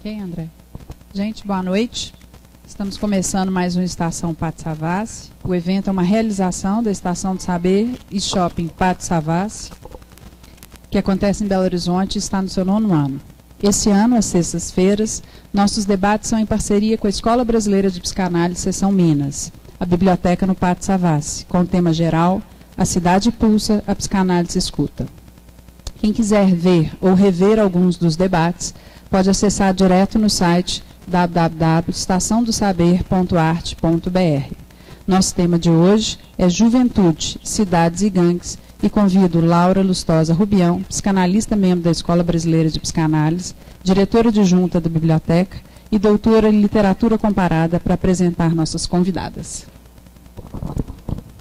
Ok, André. Gente, boa noite. Estamos começando mais uma Estação Pátio Savassi. O evento é uma realização da Estação do Saber e Shopping Pátio Savassi, que acontece em Belo Horizonte e está no seu 9º ano. Esse ano, às sextas-feiras, nossos debates são em parceria com a Escola Brasileira de Psicanálise Seção Minas, a biblioteca no Pátio Savassi, com o tema geral A Cidade Pulsa, a Psicanálise Escuta. Quem quiser ver ou rever alguns dos debates, pode acessar direto no site www.estaçãodosaber.arte.br. Nosso tema de hoje é Juventude, Cidades e Gangues, e convido Laura Lustosa Rubião, psicanalista membro da Escola Brasileira de Psicanálise, diretora adjunta da biblioteca e doutora em literatura comparada, para apresentar nossas convidadas.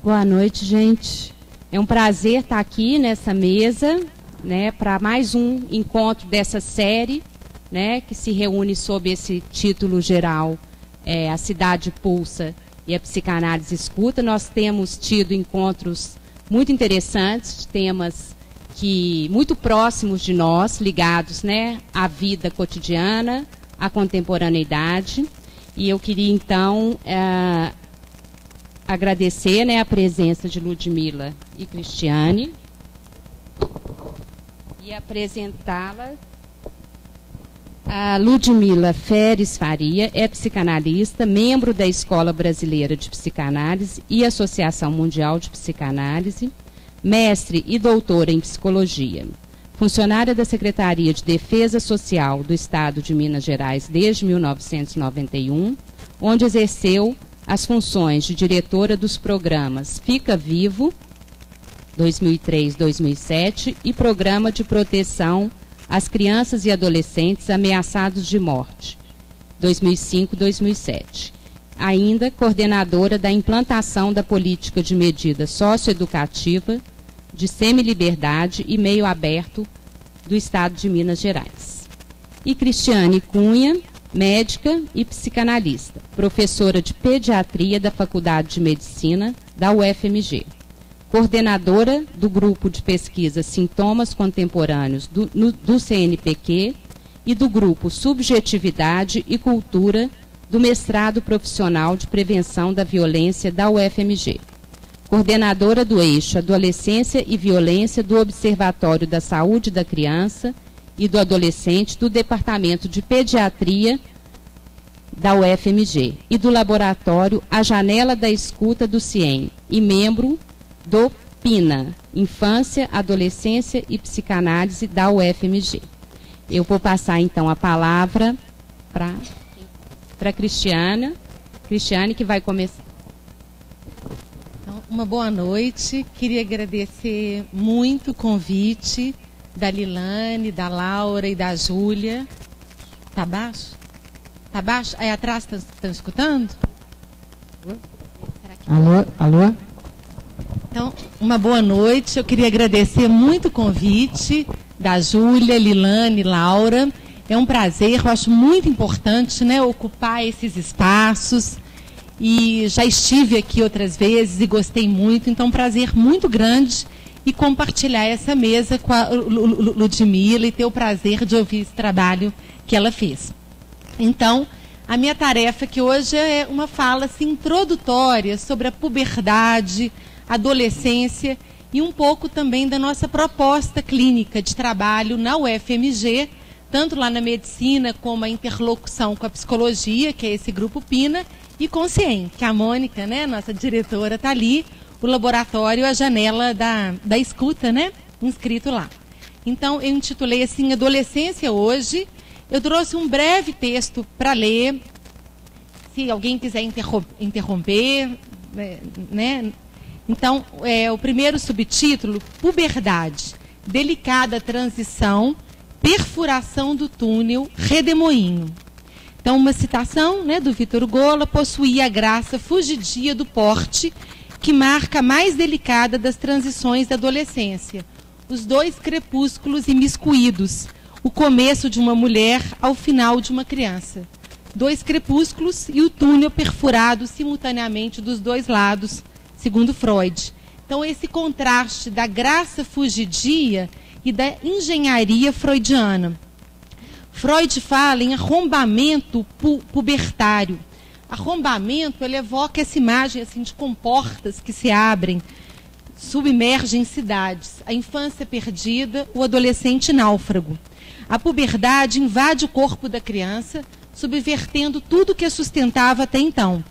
Boa noite, gente. É um prazer estar aqui nessa mesa, né, para mais um encontro dessa série, né, que se reúne sob esse título geral, A Cidade Pulsa e a Psicanálise Escuta. Nós temos tido encontros muito interessantes, temas muito próximos de nós, ligados, né, à vida cotidiana, à contemporaneidade. E eu queria, então, agradecer, né, a presença de Ludmila e Cristiane e apresentá-la. A Ludmila Feres Faria é psicanalista, membro da Escola Brasileira de Psicanálise e Associação Mundial de Psicanálise, mestre e doutora em psicologia, funcionária da Secretaria de Defesa Social do Estado de Minas Gerais desde 1991, onde exerceu as funções de diretora dos programas Fica Vivo, 2003-2007, e Programa de Proteção às Crianças e Adolescentes Ameaçados de Morte, 2005-2007. Ainda coordenadora da implantação da política de medida socioeducativa de semiliberdade e meio aberto do Estado de Minas Gerais. E Cristiane Cunha, médica e psicanalista, professora de pediatria da Faculdade de Medicina da UFMG, coordenadora do grupo de pesquisa Sintomas Contemporâneos do CNPq e do grupo Subjetividade e Cultura do Mestrado Profissional de Prevenção da Violência da UFMG, coordenadora do eixo Adolescência e Violência do Observatório da Saúde da Criança e do Adolescente do Departamento de Pediatria da UFMG e do Laboratório A Janela da Escuta do CIEM e membro do PINA, Infância, Adolescência e Psicanálise da UFMG. Eu vou passar, então, a palavra para Cristiane, que vai começar. Então, uma boa noite. Queria agradecer muito o convite da Lilane, da Laura e da Júlia. Tá baixo? Tá baixo? Aí atrás estão escutando? Alô? Alô? Então, uma boa noite. Eu queria agradecer muito o convite da Júlia, Lilane, Laura. É um prazer, eu acho muito importante, né, ocupar esses espaços. E já estive aqui outras vezes e gostei muito. Então, um prazer muito grande e compartilhar essa mesa com a Ludmila e ter o prazer de ouvir esse trabalho que ela fez. Então, a minha tarefa aqui hoje é uma fala assim, introdutória sobre a puberdade, adolescência e um pouco também da nossa proposta clínica de trabalho na UFMG, tanto lá na medicina como a interlocução com a psicologia, que é esse grupo PINA, e com o CIEM, que a Mônica, né, nossa diretora, está ali, o laboratório, a janela da escuta, né, inscrito lá. Então, eu intitulei assim, Adolescência Hoje. Eu trouxe um breve texto para ler, se alguém quiser interromper, né. Então, o primeiro subtítulo, Puberdade, Delicada Transição, Perfuração do Túnel, Redemoinho. Então, uma citação, né, do Victor Hugo: possuía a graça fugidia do porte que marca a mais delicada das transições da adolescência. Os dois crepúsculos imiscuídos, o começo de uma mulher ao final de uma criança. Dois crepúsculos e o túnel perfurado simultaneamente dos dois lados, segundo Freud. Então, esse contraste da graça fugidia e da engenharia freudiana. Freud fala em arrombamento pubertário. Arrombamento, ele evoca essa imagem assim, de comportas que se abrem, submergem cidades. A infância perdida, o adolescente náufrago. A puberdade invade o corpo da criança, subvertendo tudo que a sustentava até então.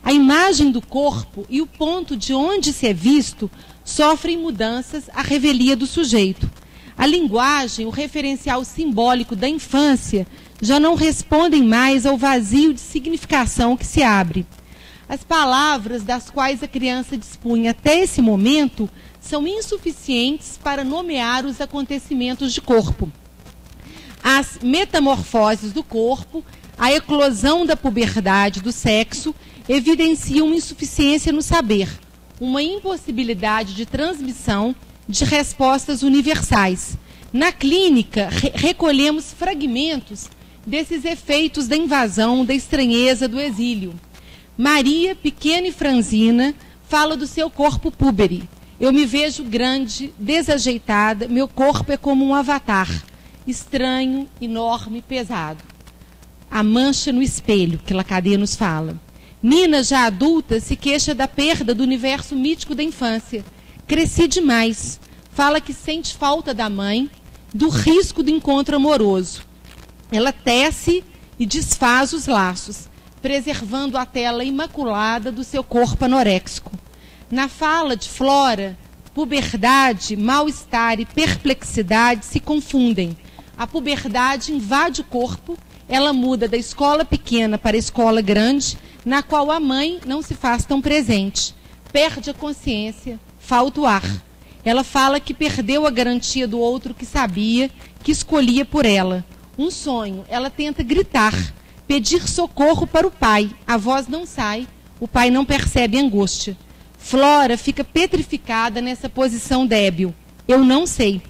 A imagem do corpo e o ponto de onde se é visto sofrem mudanças à revelia do sujeito. A linguagem, o referencial simbólico da infância, já não respondem mais ao vazio de significação que se abre. As palavras das quais a criança dispunha até esse momento são insuficientes para nomear os acontecimentos de corpo. As metamorfoses do corpo, a eclosão da puberdade do sexo, evidenciam insuficiência no saber, uma impossibilidade de transmissão de respostas universais. Na clínica, recolhemos fragmentos desses efeitos da invasão, da estranheza, do exílio. Maria, pequena e franzina, fala do seu corpo púbere. Eu me vejo grande, desajeitada, meu corpo é como um avatar, estranho, enorme, pesado. A mancha no espelho, que Lacadia nos fala. Nina, já adulta, se queixa da perda do universo mítico da infância. Cresci demais. Fala que sente falta da mãe, do risco do encontro amoroso. Ela tece e desfaz os laços, preservando a tela imaculada do seu corpo anoréxico. Na fala de Flora, puberdade, mal-estar e perplexidade se confundem. A puberdade invade o corpo, ela muda da escola pequena para a escola grande, na qual a mãe não se faz tão presente. Perde a consciência, falta o ar. Ela fala que perdeu a garantia do outro que sabia, que escolhia por ela. Um sonho, ela tenta gritar, pedir socorro para o pai. A voz não sai, o pai não percebe a angústia. Flora fica petrificada nessa posição débil. Eu não sei.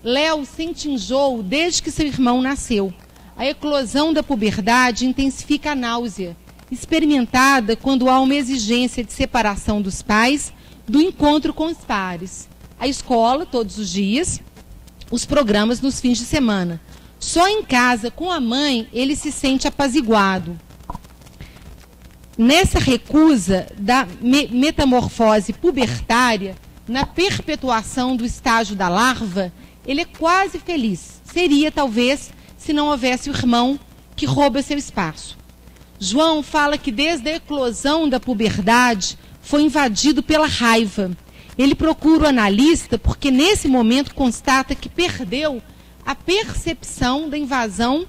Léo sente enjoo desde que seu irmão nasceu. A eclosão da puberdade intensifica a náusea, experimentada quando há uma exigência de separação dos pais, do encontro com os pares. A escola, todos os dias, os programas nos fins de semana. Só em casa, com a mãe, ele se sente apaziguado. Nessa recusa da metamorfose pubertária, na perpetuação do estágio da larva, ele é quase feliz. Seria, talvez, se não houvesse o irmão que rouba seu espaço. João fala que desde a eclosão da puberdade foi invadido pela raiva. Ele procura o analista porque nesse momento constata que perdeu a percepção da invasão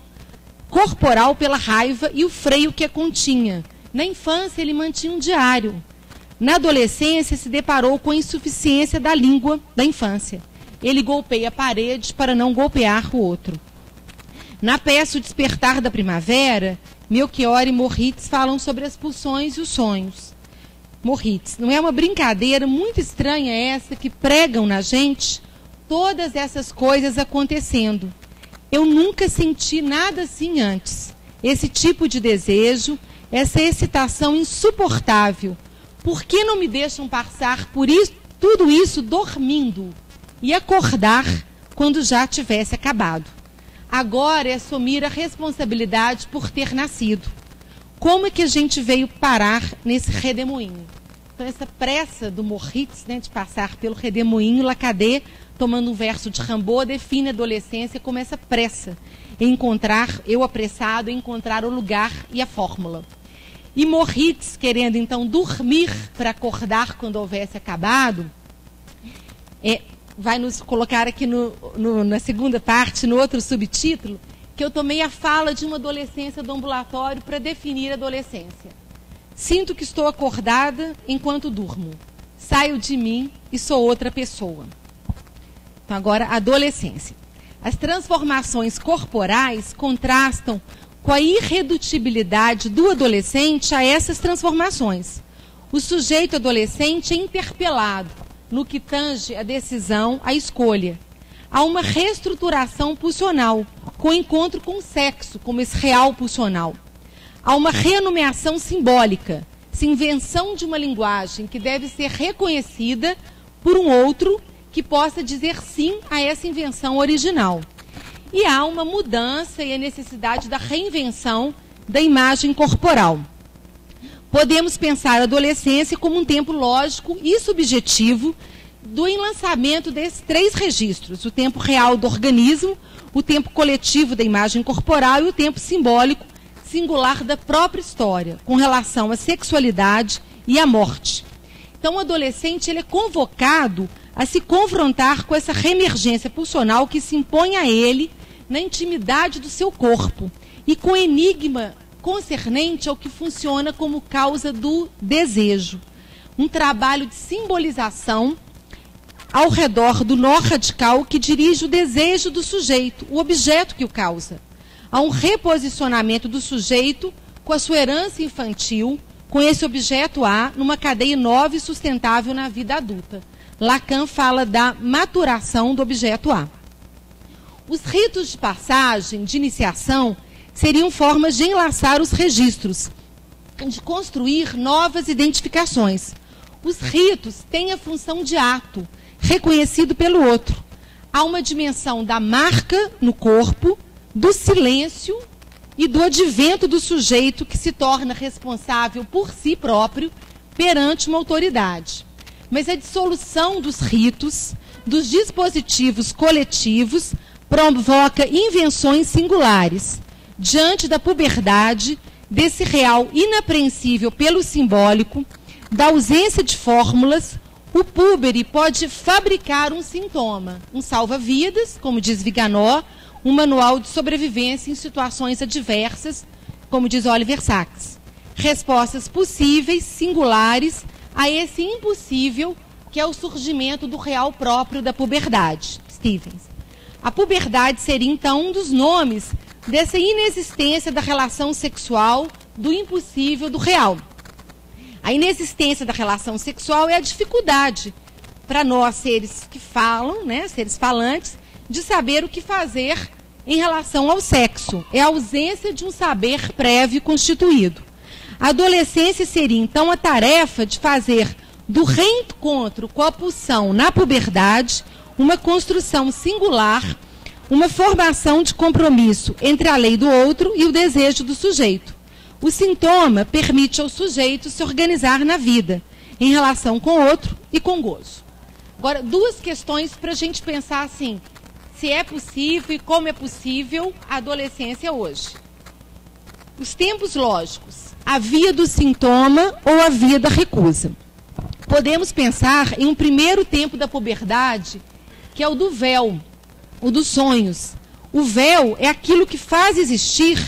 corporal pela raiva e o freio que a continha. Na infância ele mantinha um diário. Na adolescência se deparou com a insuficiência da língua da infância. Ele golpeia a parede para não golpear o outro. Na peça O Despertar da Primavera, Melchior e Moritz falam sobre as pulsões e os sonhos. Moritz, não é uma brincadeira muito estranha essa que pregam na gente todas essas coisas acontecendo? Eu nunca senti nada assim antes. Esse tipo de desejo, essa excitação insuportável. Por que não me deixam passar por isso, tudo isso dormindo e acordar quando já tivesse acabado? Agora é assumir a responsabilidade por ter nascido. Como é que a gente veio parar nesse redemoinho? Então, essa pressa do Moritz, né, de passar pelo redemoinho, Lacadia, tomando um verso de Rimbaud, define a adolescência como essa pressa em encontrar, eu apressado, em encontrar o lugar e a fórmula. E Moritz, querendo então dormir para acordar quando houvesse acabado, vai nos colocar aqui na segunda parte, no outro subtítulo, que eu tomei a fala de uma adolescência do ambulatório para definir a adolescência. Sinto que estou acordada enquanto durmo. Saio de mim e sou outra pessoa. Então, agora, adolescência. As transformações corporais contrastam com a irredutibilidade do adolescente a essas transformações. O sujeito adolescente é interpelado no que tange a decisão, a escolha. Há uma reestruturação pulsional, com encontro com o sexo, como esse real pulsional. Há uma renomeação simbólica, essa invenção de uma linguagem que deve ser reconhecida por um outro que possa dizer sim a essa invenção original. e há uma mudança e a necessidade da reinvenção da imagem corporal. Podemos pensar a adolescência como um tempo lógico e subjetivo do enlaçamento desses 3 registros: o tempo real do organismo, o tempo coletivo da imagem corporal e o tempo simbólico singular da própria história, com relação à sexualidade e à morte. Então, o adolescente ele é convocado a se confrontar com essa reemergência pulsional que se impõe a ele na intimidade do seu corpo e com o enigma concernente ao que funciona como causa do desejo. Um trabalho de simbolização ao redor do nó radical que dirige o desejo do sujeito, o objeto que o causa. Há um reposicionamento do sujeito com a sua herança infantil, com esse objeto A, numa cadeia nova e sustentável na vida adulta. Lacan fala da maturação do objeto A. Os ritos de passagem, de iniciação, seriam formas de enlaçar os registros, de construir novas identificações. Os ritos têm a função de ato, reconhecido pelo outro. Há uma dimensão da marca no corpo, do silêncio e do advento do sujeito que se torna responsável por si próprio perante uma autoridade. Mas a dissolução dos ritos, dos dispositivos coletivos, provoca invenções singulares. Diante da puberdade, desse real inapreensível pelo simbólico, da ausência de fórmulas, o púbere pode fabricar um sintoma, um salva-vidas, como diz Viganò, um manual de sobrevivência em situações adversas, como diz Oliver Sacks. Respostas possíveis, singulares, a esse impossível que é o surgimento do real próprio da puberdade. Stevens. A puberdade seria, então, um dos nomes dessa inexistência da relação sexual, do impossível, do real. A inexistência da relação sexual é a dificuldade para nós, seres que falam, né, seres falantes, de saber o que fazer em relação ao sexo. É a ausência de um saber prévio constituído. A adolescência seria, então, a tarefa de fazer do reencontro com a pulsão na puberdade uma construção singular, uma formação de compromisso entre a lei do outro e o desejo do sujeito. O sintoma permite ao sujeito se organizar na vida, em relação com o outro e com gozo. Agora, 2 questões para a gente pensar assim, se é possível e como é possível a adolescência hoje. Os tempos lógicos, a via do sintoma ou a via da recusa. Podemos pensar em um primeiro tempo da puberdade, que é o do véu, o dos sonhos. O véu é aquilo que faz existir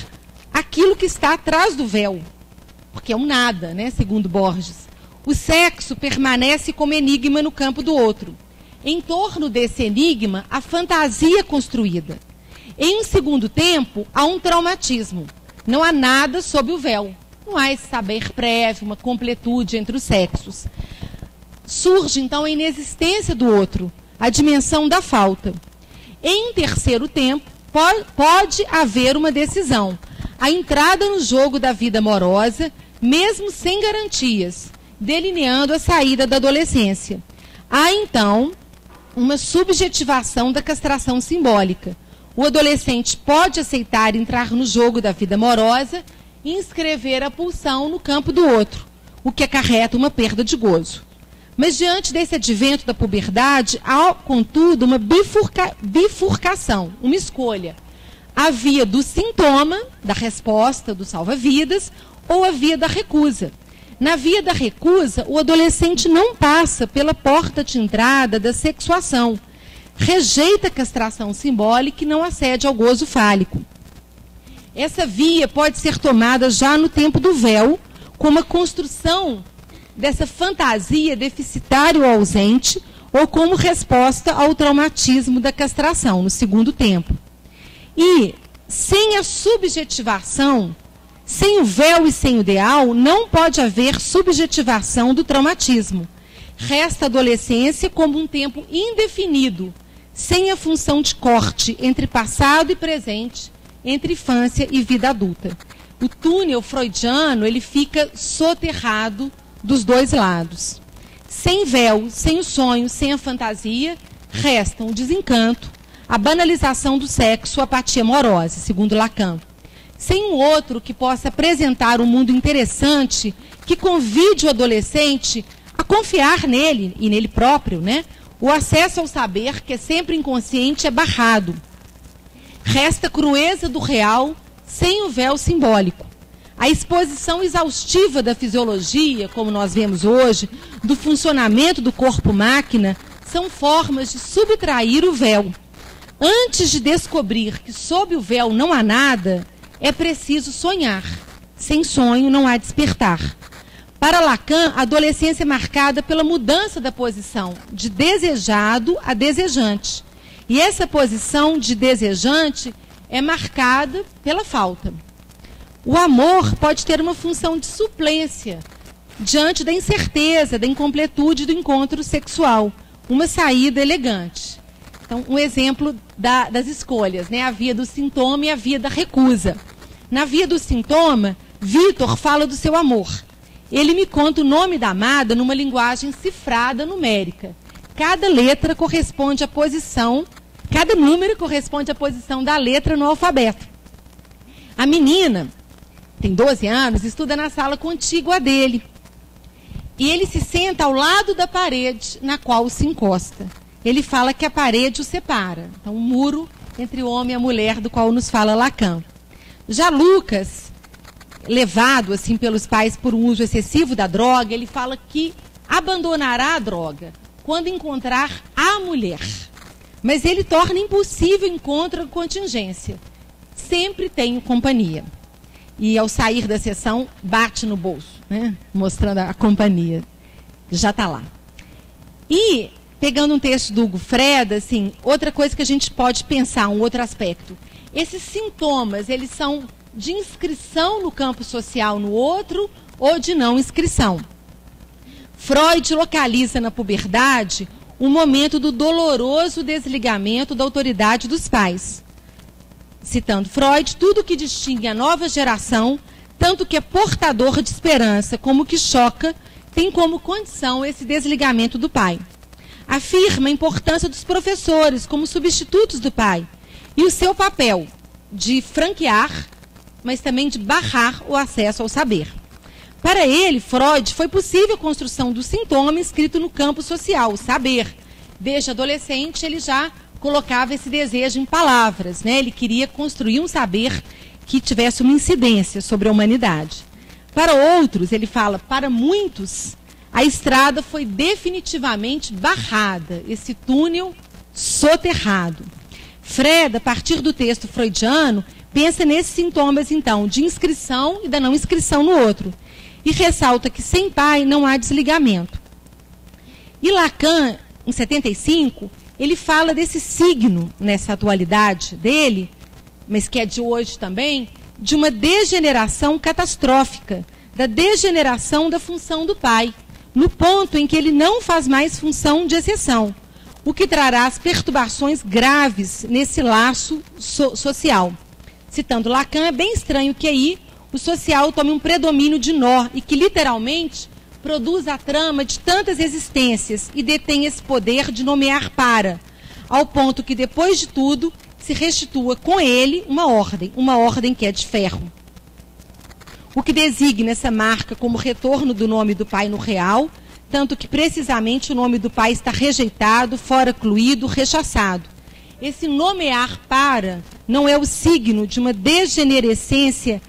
aquilo que está atrás do véu, porque é um nada, né, segundo Borges. O sexo permanece como enigma no campo do outro. Em torno desse enigma, a fantasia construída. Em um segundo tempo, há um traumatismo. Não há nada sob o véu. Não há esse saber prévio, uma completude entre os sexos. Surge, então, a inexistência do outro, a dimensão da falta. Em terceiro tempo, pode haver uma decisão. A entrada no jogo da vida amorosa, mesmo sem garantias, delineando a saída da adolescência. Há, então, uma subjetivação da castração simbólica. O adolescente pode aceitar entrar no jogo da vida amorosa e inscrever a pulsão no campo do outro, o que acarreta uma perda de gozo. Mas diante desse advento da puberdade, há, contudo, uma bifurcação, uma escolha. A via do sintoma, da resposta, do salva-vidas, ou a via da recusa. Na via da recusa, o adolescente não passa pela porta de entrada da sexuação. Rejeita a castração simbólica e não acede ao gozo fálico. Essa via pode ser tomada já no tempo do véu, como a construção dessa fantasia deficitária ou ausente, ou como resposta ao traumatismo da castração, no segundo tempo. E, sem a subjetivação, sem o véu e sem o ideal, não pode haver subjetivação do traumatismo. Resta a adolescência como um tempo indefinido, sem a função de corte entre passado e presente, entre infância e vida adulta. O túnel freudiano, ele fica soterrado dos dois lados. Sem véu, sem o sonho, sem a fantasia, restam o desencanto, a banalização do sexo, a apatia amorosa, segundo Lacan. Sem um outro que possa apresentar um mundo interessante, que convide o adolescente a confiar nele e nele próprio, né? O acesso ao saber, que é sempre inconsciente, é barrado. Resta a crueza do real sem o véu simbólico. A exposição exaustiva da fisiologia, como nós vemos hoje, do funcionamento do corpo-máquina, são formas de subtrair o véu. Antes de descobrir que sob o véu não há nada, é preciso sonhar. Sem sonho não há despertar. Para Lacan, a adolescência é marcada pela mudança da posição de desejado a desejante. E essa posição de desejante é marcada pela falta. O amor pode ter uma função de suplência diante da incerteza, da incompletude do encontro sexual. Uma saída elegante. Então, um exemplo das escolhas, né? A via do sintoma e a via da recusa. Na via do sintoma, Vitor fala do seu amor. Ele me conta o nome da amada numa linguagem cifrada numérica. Cada letra corresponde à posição, cada número corresponde à posição da letra no alfabeto. A menina, tem 12 anos, estuda na sala contígua dele. E ele se senta ao lado da parede na qual se encosta. Ele fala que a parede o separa. Então, um muro entre o homem e a mulher, do qual nos fala Lacan. Já Lucas, levado assim pelos pais por um uso excessivo da droga, ele fala que abandonará a droga quando encontrar a mulher. Mas ele torna impossível o encontro com contingência. Sempre tenho companhia. E ao sair da sessão, bate no bolso, né? Mostrando a companhia. Já está lá. E, pegando um texto do Hugo Freda, assim, outra coisa que a gente pode pensar, um outro aspecto. Esses sintomas, eles são de inscrição no campo social no outro ou de não inscrição. Freud localiza na puberdade o momento do doloroso desligamento da autoridade dos pais. Citando Freud, tudo que distingue a nova geração, tanto que é portador de esperança como que choca, tem como condição esse desligamento do pai. Afirma a importância dos professores como substitutos do pai e o seu papel de franquear, mas também de barrar o acesso ao saber. Para ele, Freud, foi possível a construção do sintoma escrito no campo social, o saber. Desde adolescente, ele já colocava esse desejo em palavras, né? Ele queria construir um saber que tivesse uma incidência sobre a humanidade. Para outros, ele fala, para muitos, a estrada foi definitivamente barrada, esse túnel soterrado. Freda, a partir do texto freudiano, pensa nesses sintomas, então, de inscrição e da não inscrição no outro. E ressalta que sem pai não há desligamento. E Lacan, em 75, ele fala desse signo, nessa atualidade dele, mas que é de hoje também, de uma degeneração catastrófica, da degeneração da função do pai, no ponto em que ele não faz mais função de exceção, o que trará as perturbações graves nesse laço social. Citando Lacan, é bem estranho que aí o social tome um predomínio de nó e que literalmente produz a trama de tantas existências e detém esse poder de nomear para, ao ponto que depois de tudo se restitua com ele uma ordem que é de ferro. O que designa essa marca como retorno do nome do pai no real, tanto que precisamente o nome do pai está rejeitado, fora incluído, rechaçado. Esse nomear para não é o signo de uma degenerescência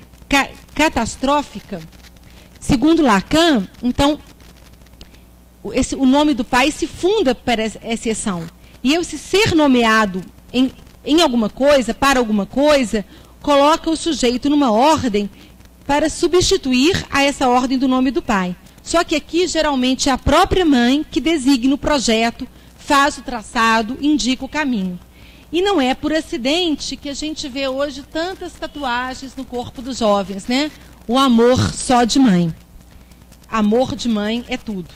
catastrófica? Segundo Lacan, então, o nome do pai se funda para essa exceção. E esse ser nomeado em alguma coisa, para alguma coisa, coloca o sujeito numa ordem para substituir a essa ordem do nome do pai. Só que aqui, geralmente, é a própria mãe que designa o projeto, faz o traçado, indica o caminho. E não é por acidente que a gente vê hoje tantas tatuagens no corpo dos jovens, né? O amor só de mãe. Amor de mãe é tudo.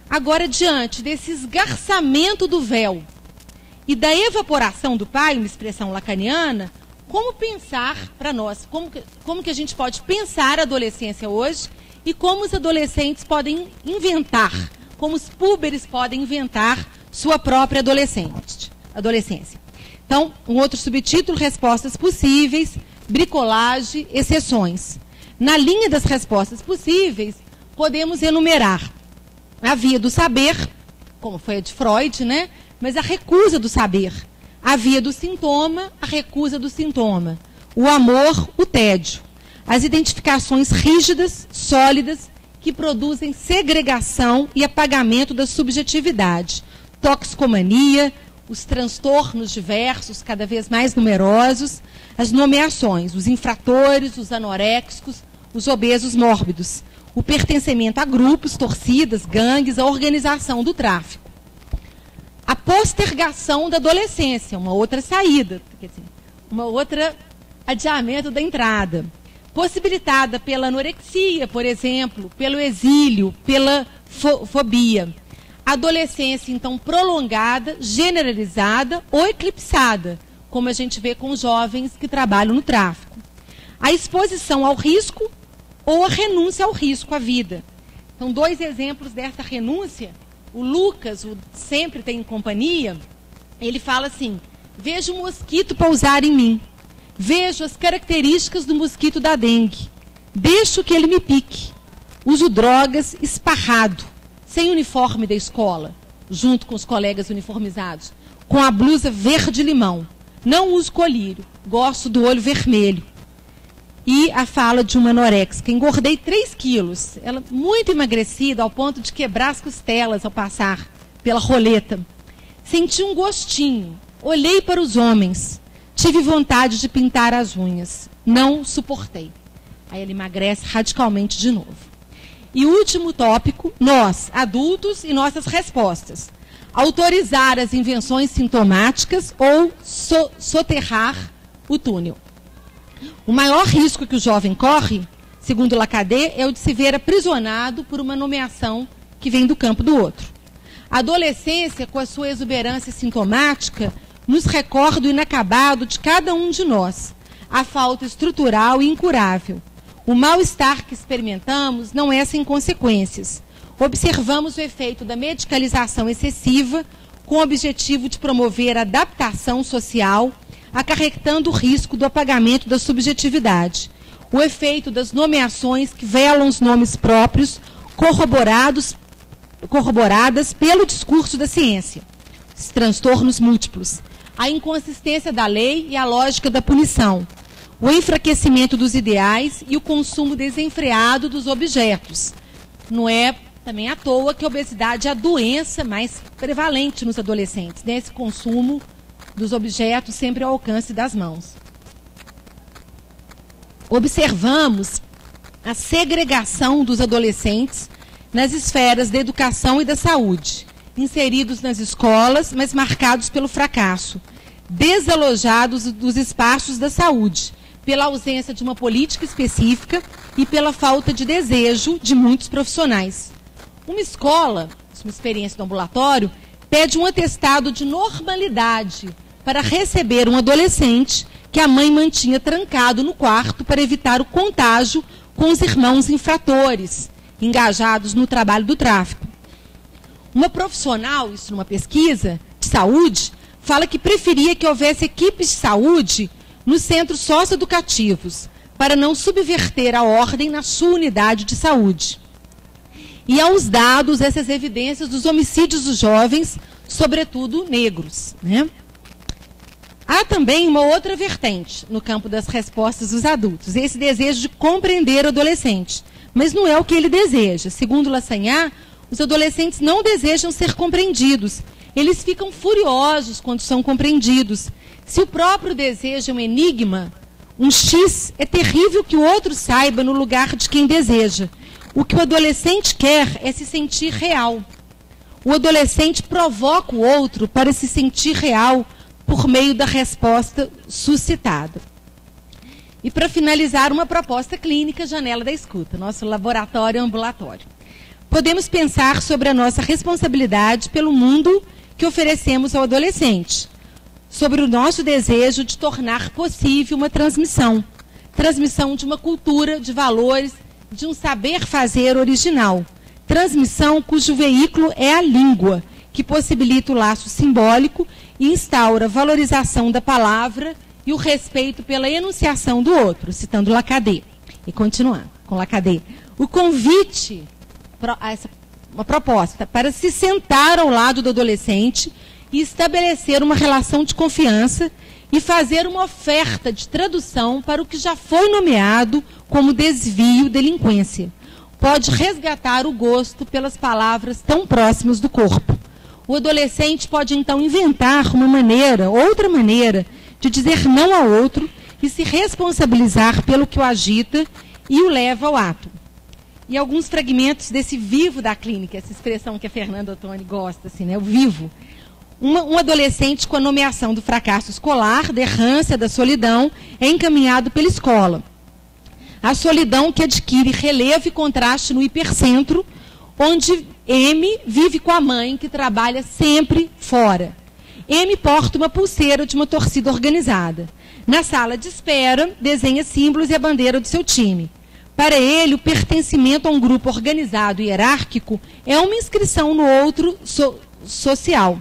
Agora, diante desse esgarçamento do véu e da evaporação do pai, uma expressão lacaniana, como pensar para nós? Como que a gente pode pensar a adolescência hoje e como os adolescentes podem inventar, como os púberes podem inventar sua própria adolescência? Então, um outro subtítulo, respostas possíveis, bricolagem, exceções. Na linha das respostas possíveis, podemos enumerar a via do saber, como foi a de Freud, né? Mas a recusa do saber. A via do sintoma, a recusa do sintoma. O amor, o tédio. As identificações rígidas, sólidas, que produzem segregação e apagamento da subjetividade. Toxicomania, os transtornos diversos, cada vez mais numerosos, as nomeações, os infratores, os anoréxicos, os obesos mórbidos, o pertencimento a grupos, torcidas, gangues, a organização do tráfico. A postergação da adolescência, uma outra saída, quer dizer, uma outra adiamento da entrada, possibilitada pela anorexia, por exemplo, pelo exílio, pela fobia. Adolescência, então, prolongada, generalizada ou eclipsada, como a gente vê com os jovens que trabalham no tráfico. A exposição ao risco ou a renúncia ao risco, à vida. Então, 2 exemplos dessa renúncia. O Lucas, o Sempre Tem Companhia, ele fala assim: vejo um mosquito pousar em mim, vejo as características do mosquito da dengue, deixo que ele me pique, uso drogas esparrado, sem uniforme da escola, junto com os colegas uniformizados, com a blusa verde-limão, não uso colírio, gosto do olho vermelho. E a fala de uma anoréxica: engordei 3 quilos, ela muito emagrecida ao ponto de quebrar as costelas ao passar pela roleta. Senti um gostinho, olhei para os homens, tive vontade de pintar as unhas, não suportei. Aí ela emagrece radicalmente de novo. E último tópico, nós, adultos e nossas respostas. Autorizar as invenções sintomáticas ou soterrar o túnel. O maior risco que o jovem corre, segundo Lacadet, é o de se ver aprisionado por uma nomeação que vem do campo do outro. A adolescência, com a sua exuberância sintomática, nos recorda o inacabado de cada um de nós, a falta estrutural e incurável. O mal-estar que experimentamos não é sem consequências. Observamos o efeito da medicalização excessiva com o objetivo de promover a adaptação social, acarretando o risco do apagamento da subjetividade. O efeito das nomeações que velam os nomes próprios, corroboradas pelo discurso da ciência. Os transtornos múltiplos. A inconsistência da lei e a lógica da punição. O enfraquecimento dos ideais e o consumo desenfreado dos objetos. Não é também à toa que a obesidade é a doença mais prevalente nos adolescentes, né? Esse consumo dos objetos sempre ao alcance das mãos. Observamos a segregação dos adolescentes nas esferas da educação e da saúde, inseridos nas escolas, mas marcados pelo fracasso, desalojados dos espaços da saúde, pela ausência de uma política específica e pela falta de desejo de muitos profissionais. Uma escola, uma experiência do ambulatório, pede um atestado de normalidade para receber um adolescente que a mãe mantinha trancado no quarto para evitar o contágio com os irmãos infratores, engajados no trabalho do tráfico. Uma profissional, isso numa pesquisa de saúde, fala que preferia que houvesse equipes de saúde nos centros socioeducativos, para não subverter a ordem na sua unidade de saúde. E aos dados, essas evidências dos homicídios dos jovens, sobretudo negros, né? Há também uma outra vertente no campo das respostas dos adultos, esse desejo de compreender o adolescente. Mas não é o que ele deseja. Segundo Lassagnat, os adolescentes não desejam ser compreendidos. Eles ficam furiosos quando são compreendidos. Se o próprio desejo é um enigma, um X, é terrível que o outro saiba no lugar de quem deseja. O que o adolescente quer é se sentir real. O adolescente provoca o outro para se sentir real por meio da resposta suscitada. E para finalizar, uma proposta clínica, Janela da Escuta, nosso laboratório ambulatório. Podemos pensar sobre a nossa responsabilidade pelo mundo que oferecemos ao adolescente, sobre o nosso desejo de tornar possível uma transmissão de uma cultura, de valores, de um saber fazer original, transmissão cujo veículo é a língua, que possibilita o laço simbólico e instaura a valorização da palavra e o respeito pela enunciação do outro, citando Lacadet. E continuando com Lacadet. O convite, uma proposta, para se sentar ao lado do adolescente e estabelecer uma relação de confiança e fazer uma oferta de tradução para o que já foi nomeado como desvio, delinquência. Pode resgatar o gosto pelas palavras tão próximas do corpo. O adolescente pode, então, inventar outra maneira de dizer não ao outro e se responsabilizar pelo que o agita e o leva ao ato. E alguns fragmentos desse vivo da clínica, essa expressão que a Fernanda Ottoni gosta, assim, né? O vivo. Um adolescente com a nomeação do fracasso escolar, da errância, da solidão, é encaminhado pela escola. A solidão que adquire relevo e contraste no hipercentro, onde M vive com a mãe, que trabalha sempre fora. M porta uma pulseira de uma torcida organizada. Na sala de espera, desenha símbolos e a bandeira do seu time. Para ele, o pertencimento a um grupo organizado e hierárquico é uma inscrição no outro social.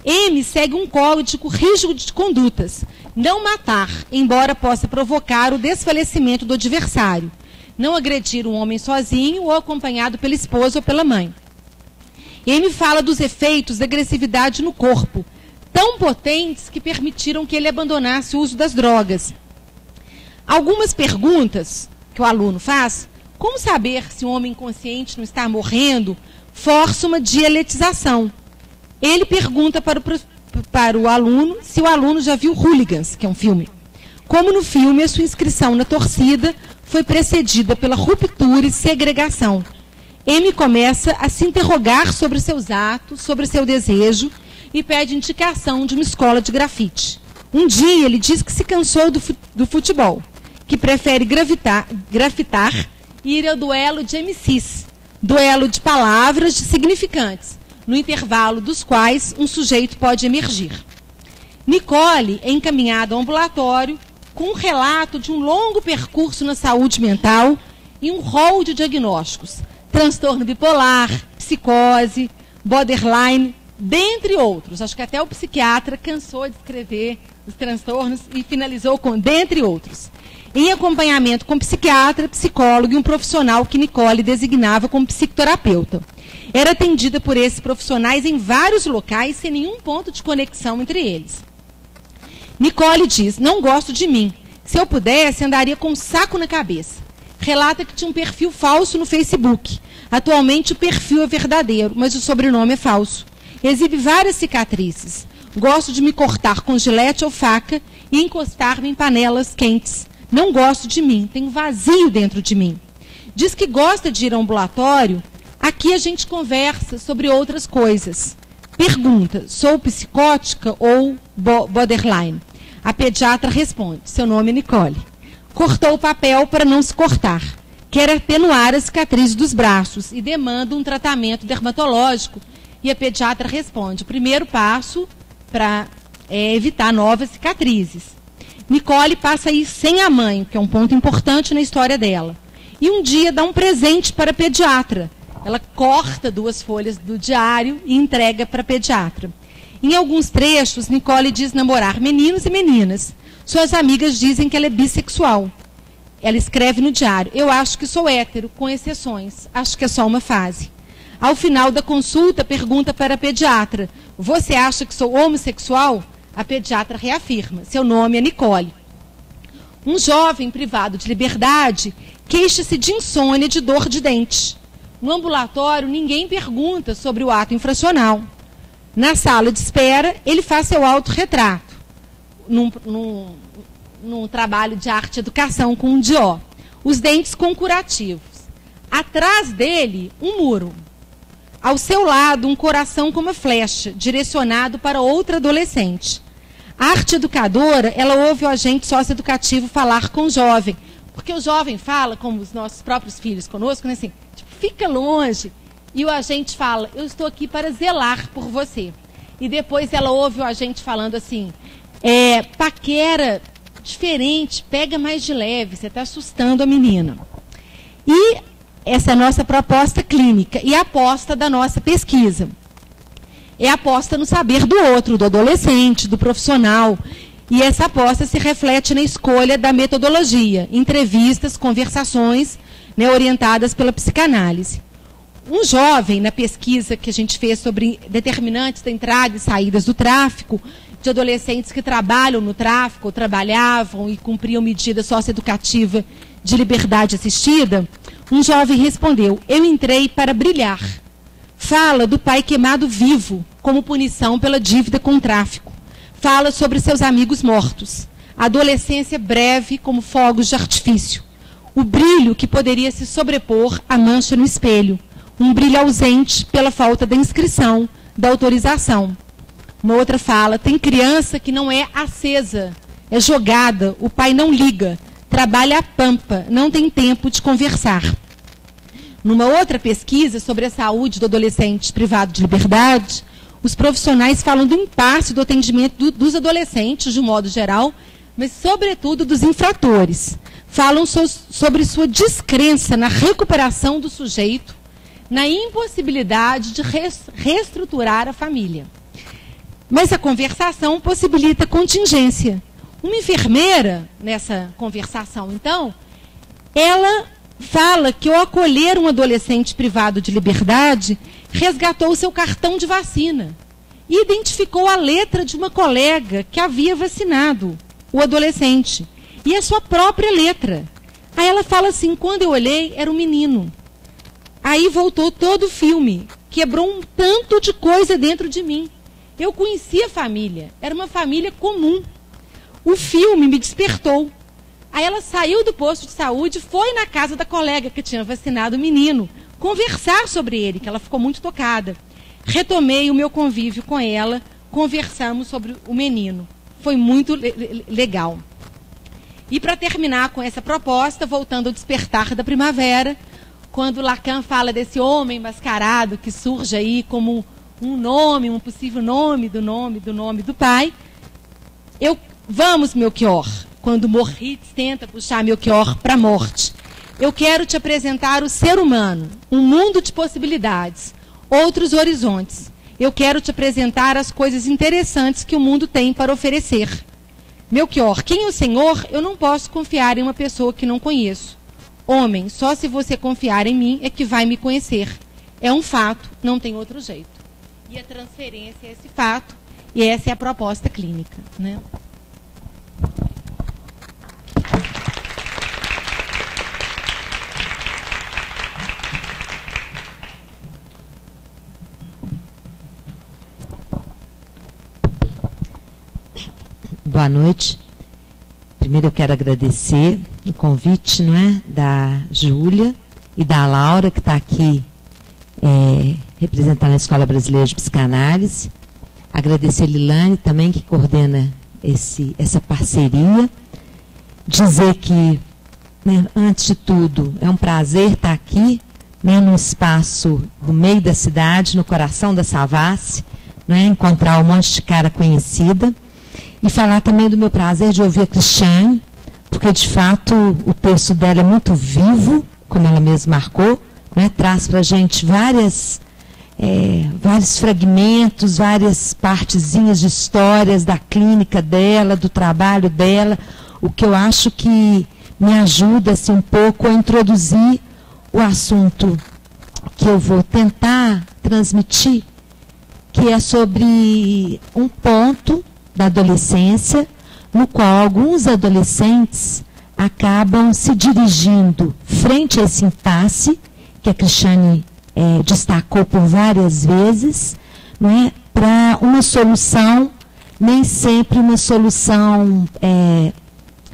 M segue um código rígido de condutas. Não matar, embora possa provocar o desfalecimento do adversário. Não agredir um homem sozinho ou acompanhado pela esposa ou pela mãe. M fala dos efeitos da agressividade no corpo, tão potentes que permitiram que ele abandonasse o uso das drogas. Algumas perguntas que o aluno faz, como saber se um homem inconsciente não está morrendo, força uma dialetização. Ele pergunta para o aluno se o aluno já viu Hooligans, que é um filme. Como no filme, a sua inscrição na torcida foi precedida pela ruptura e segregação. M começa a se interrogar sobre seus atos, sobre seu desejo e pede indicação de uma escola de grafite. Um dia ele diz que se cansou do futebol, que prefere grafitar e ir ao duelo de MCs, duelo de palavras, de significantes, no intervalo dos quais um sujeito pode emergir. Nicole é encaminhada ao ambulatório com um relato de um longo percurso na saúde mental e um rol de diagnósticos: transtorno bipolar, psicose, borderline, dentre outros. Acho que até o psiquiatra cansou de escrever os transtornos e finalizou com dentre outros. Em acompanhamento com psiquiatra, psicólogo e um profissional que Nicole designava como psicoterapeuta. Era atendida por esses profissionais em vários locais, sem nenhum ponto de conexão entre eles. Nicole diz: não gosto de mim. Se eu pudesse, andaria com um saco na cabeça. Relata que tinha um perfil falso no Facebook. Atualmente o perfil é verdadeiro, mas o sobrenome é falso. Exibe várias cicatrizes. Gosto de me cortar com gilete ou faca e encostar-me em panelas quentes. Não gosto de mim, tenho vazio dentro de mim. Diz que gosta de ir ao ambulatório. Aqui a gente conversa sobre outras coisas. Pergunta: sou psicótica ou borderline? A pediatra responde: seu nome é Nicole. Cortou o papel para não se cortar. Quer atenuar a cicatriz dos braços e demanda um tratamento dermatológico. E a pediatra responde: o primeiro passo para evitar novas cicatrizes. Nicole passa a ir sem a mãe, que é um ponto importante na história dela. E um dia dá um presente para a pediatra. Ela corta 2 folhas do diário e entrega para a pediatra. Em alguns trechos, Nicole diz namorar meninos e meninas. Suas amigas dizem que ela é bissexual. Ela escreve no diário: eu acho que sou hétero, com exceções. Acho que é só uma fase. Ao final da consulta, pergunta para a pediatra: você acha que sou homossexual? A pediatra reafirma: seu nome é Nicole. Um jovem privado de liberdade queixa-se de insônia e de dor de dente. No ambulatório, ninguém pergunta sobre o ato infracional. Na sala de espera, ele faz seu autorretrato, num trabalho de arte e educação com um DIO. Os dentes com curativos. Atrás dele, um muro. Ao seu lado, um coração com uma flecha, direcionado para outra adolescente. A arte educadora, ela ouve o agente socioeducativo falar com o jovem, porque o jovem fala, como os nossos próprios filhos conosco, né, assim, tipo, fica longe. E o agente fala: eu estou aqui para zelar por você. E depois ela ouve o agente falando assim: paquera diferente, pega mais de leve, você está assustando a menina. E essa é a nossa proposta clínica e a aposta da nossa pesquisa. é a aposta no saber do outro, do adolescente, do profissional. E essa aposta se reflete na escolha da metodologia, entrevistas, conversações, né, orientadas pela psicanálise. Um jovem, na pesquisa que a gente fez sobre determinantes da entrada e saídas do tráfico, de adolescentes que trabalham no tráfico, ou trabalhavam e cumpriam medida socioeducativa de liberdade assistida, um jovem respondeu: eu entrei para brilhar. Fala do pai queimado vivo, como punição pela dívida com o tráfico. Fala sobre seus amigos mortos. A adolescência breve como fogos de artifício. O brilho que poderia se sobrepor à mancha no espelho. Um brilho ausente pela falta da inscrição, da autorização. Uma outra fala: tem criança que não é acesa, é jogada, o pai não liga, trabalha a pampa, não tem tempo de conversar. Numa outra pesquisa sobre a saúde do adolescente privado de liberdade, os profissionais falam do impasse do atendimento dos adolescentes, de um modo geral, mas sobretudo dos infratores. Falam sobre sua descrença na recuperação do sujeito, na impossibilidade de reestruturar a família. Mas a conversação possibilita contingência. Uma enfermeira, nessa conversação, então, ela fala que ao acolher um adolescente privado de liberdade, resgatou o seu cartão de vacina e identificou a letra de uma colega que havia vacinado o adolescente e a sua própria letra. Aí ela fala assim: quando eu olhei, era um menino. Aí voltou todo o filme, quebrou um tanto de coisa dentro de mim. Eu conhecia a família, era uma família comum. O filme me despertou. Aí ela saiu do posto de saúde, foi na casa da colega que tinha vacinado o menino, conversar sobre ele, que ela ficou muito tocada. Retomei o meu convívio com ela, conversamos sobre o menino. Foi muito legal. E para terminar com essa proposta, voltando ao despertar da primavera, quando Lacan fala desse homem mascarado que surge aí como um nome, um possível nome do pai, vamos, Melchior, quando Moritz tenta puxar Melchior para a morte, eu quero te apresentar o ser humano, um mundo de possibilidades, outros horizontes. Eu quero te apresentar as coisas interessantes que o mundo tem para oferecer. Melchior, quem é o Senhor? Eu não posso confiar em uma pessoa que não conheço. Homem, só se você confiar em mim é que vai me conhecer. É um fato, não tem outro jeito. E a transferência é esse fato, e essa é a proposta clínica, né? Boa noite. Primeiro eu quero agradecer o convite, não é, da Júlia e da Laura, que está aqui representando a Escola Brasileira de Psicanálise. Agradecer a Lilane também, que coordena essa parceria. Dizer que, né, antes de tudo, é um prazer estar aqui, né, num espaço no meio da cidade, no coração da Savassi, né, encontrar um monte de cara conhecida. E falar também do meu prazer de ouvir a Cristiane, porque, de fato, o texto dela é muito vivo, como ela mesma marcou, né? Traz para a gente vários fragmentos, várias partezinhas de histórias da clínica dela, do trabalho dela, o que eu acho que me ajuda assim, um pouco a introduzir o assunto que eu vou tentar transmitir, que é sobre um ponto da adolescência, no qual alguns adolescentes acabam se dirigindo frente a esse impasse, que a Cristiane destacou por várias vezes, né, para uma solução, nem sempre uma solução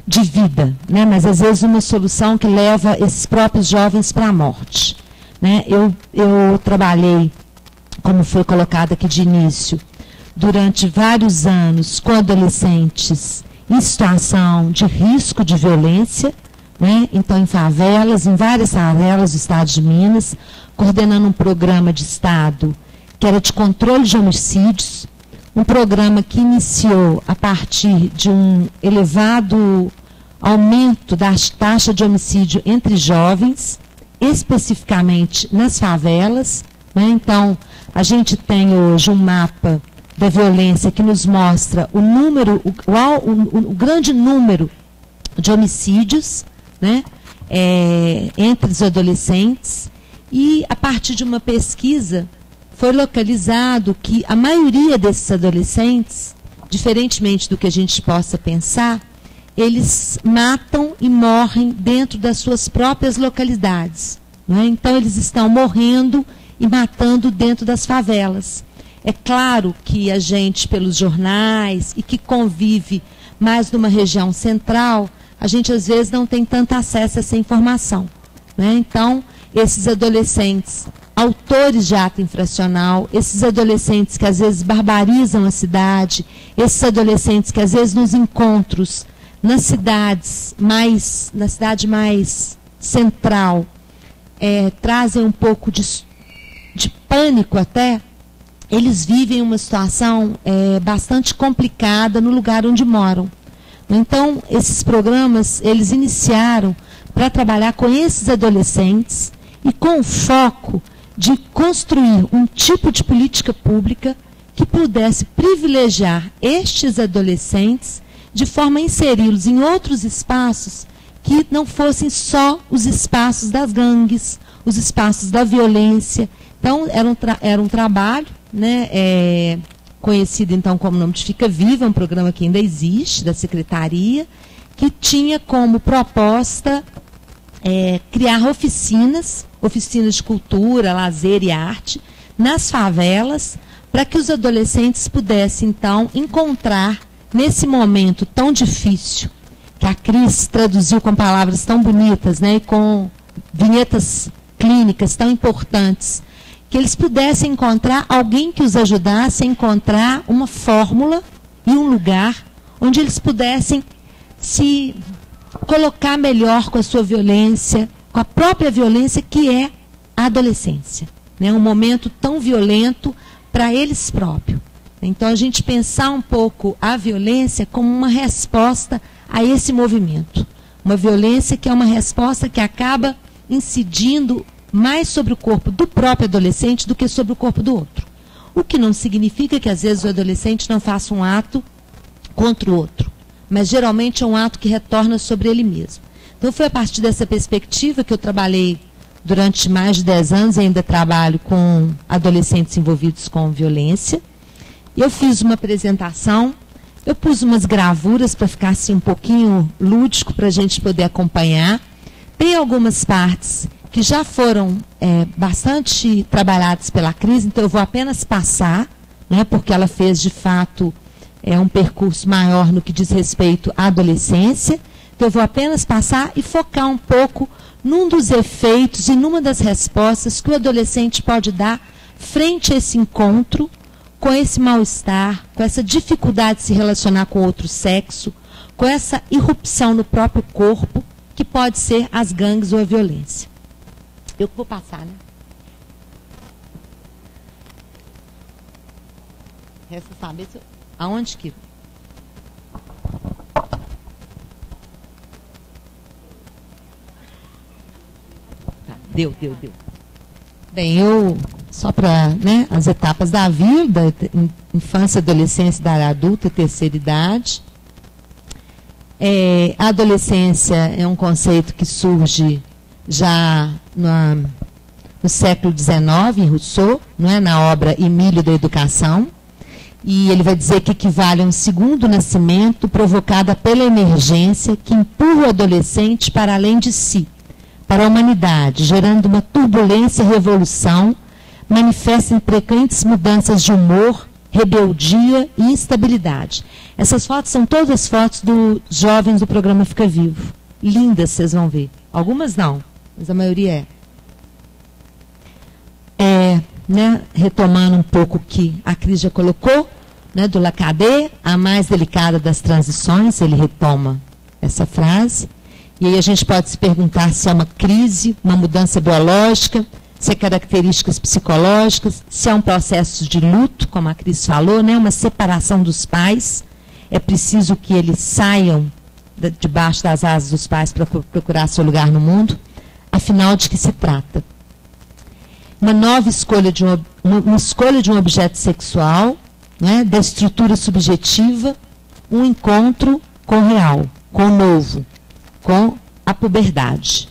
de vida, né, mas às vezes uma solução que leva esses próprios jovens para a morte. Né. Eu trabalhei, como foi colocado aqui de início, durante vários anos com adolescentes em situação de risco de violência, né? Então em favelas, em várias favelas do estado de Minas, coordenando um programa de estado que era de controle de homicídios, um programa que iniciou a partir de um elevado aumento da taxa de homicídio entre jovens, especificamente nas favelas, né? Então, a gente tem hoje um mapa da violência que nos mostra o número, o grande número de homicídios, né, entre os adolescentes, e a partir de uma pesquisa foi localizado que a maioria desses adolescentes, diferentemente do que a gente possa pensar, eles matam e morrem dentro das suas próprias localidades, né? Então eles estão morrendo e matando dentro das favelas. É claro que a gente, pelos jornais, e que convive mais numa região central, a gente às vezes não tem tanto acesso a essa informação, né? Então, esses adolescentes, autores de ato infracional, esses adolescentes que às vezes barbarizam a cidade, esses adolescentes que às vezes nos encontros, na cidade mais central, trazem um pouco de pânico até. Eles vivem uma situação bastante complicada no lugar onde moram. Então, esses programas, eles iniciaram para trabalhar com esses adolescentes e com o foco de construir um tipo de política pública que pudesse privilegiar estes adolescentes de forma a inseri-los em outros espaços que não fossem só os espaços das gangues, os espaços da violência. Então, era um trabalho, né, conhecido então como Nome de Fica Viva, um programa que ainda existe, da Secretaria, que tinha como proposta criar oficinas de cultura, lazer e arte, nas favelas, para que os adolescentes pudessem, então, encontrar, nesse momento tão difícil, que a Cris traduziu com palavras tão bonitas, né, e com vinhetas clínicas tão importantes, que eles pudessem encontrar alguém que os ajudasse a encontrar uma fórmula e um lugar onde eles pudessem se colocar melhor com a sua violência, com a própria violência que é a adolescência, né? Um momento tão violento para eles próprios. Então, a gente pensar um pouco a violência como uma resposta a esse movimento. Uma violência que é uma resposta que acaba incidindo mais sobre o corpo do próprio adolescente do que sobre o corpo do outro. O que não significa que, às vezes, o adolescente não faça um ato contra o outro, mas geralmente é um ato que retorna sobre ele mesmo. Então, foi a partir dessa perspectiva que eu trabalhei durante mais de 10 anos, ainda trabalho com adolescentes envolvidos com violência. Eu fiz uma apresentação, eu pus umas gravuras para ficar assim um pouquinho lúdico para a gente poder acompanhar. Tem algumas partes que já foram bastante trabalhadas pela Cris, então eu vou apenas passar, né, porque ela fez de fato um percurso maior no que diz respeito à adolescência. Então eu vou apenas passar e focar um pouco num dos efeitos e numa das respostas que o adolescente pode dar frente a esse encontro, com esse mal-estar, com essa dificuldade de se relacionar com outro sexo, com essa irrupção no próprio corpo, que pode ser as gangues ou a violência. Eu vou passar, né? Resta saber aonde que... Tá, deu. Bem, só para, né, as etapas da vida, infância, adolescência, idade adulta, terceira idade. A adolescência é um conceito que surge já no século XIX, em Rousseau, não é? Na obra Emílio da Educação, e ele vai dizer que equivale a um segundo nascimento provocado pela emergência que empurra o adolescente para além de si, para a humanidade, gerando uma turbulência e revolução, manifesta em frequentes mudanças de humor, rebeldia e instabilidade. Essas fotos são todas fotos dos jovens do programa Fica Vivo. Lindas, vocês vão ver. Algumas não, mas a maioria né, retomando um pouco o que a Cris já colocou, né, do Lacadet, a mais delicada das transições, ele retoma essa frase. E aí a gente pode se perguntar se é uma crise, uma mudança biológica, se é características psicológicas, se é um processo de luto, como a Cris falou, né, uma separação dos pais. É preciso que eles saiam debaixo das asas dos pais para procurar seu lugar no mundo. Afinal, de que se trata? uma nova escolha uma escolha de um objeto sexual, né, da estrutura subjetiva, um encontro com o real, com o novo, com a puberdade.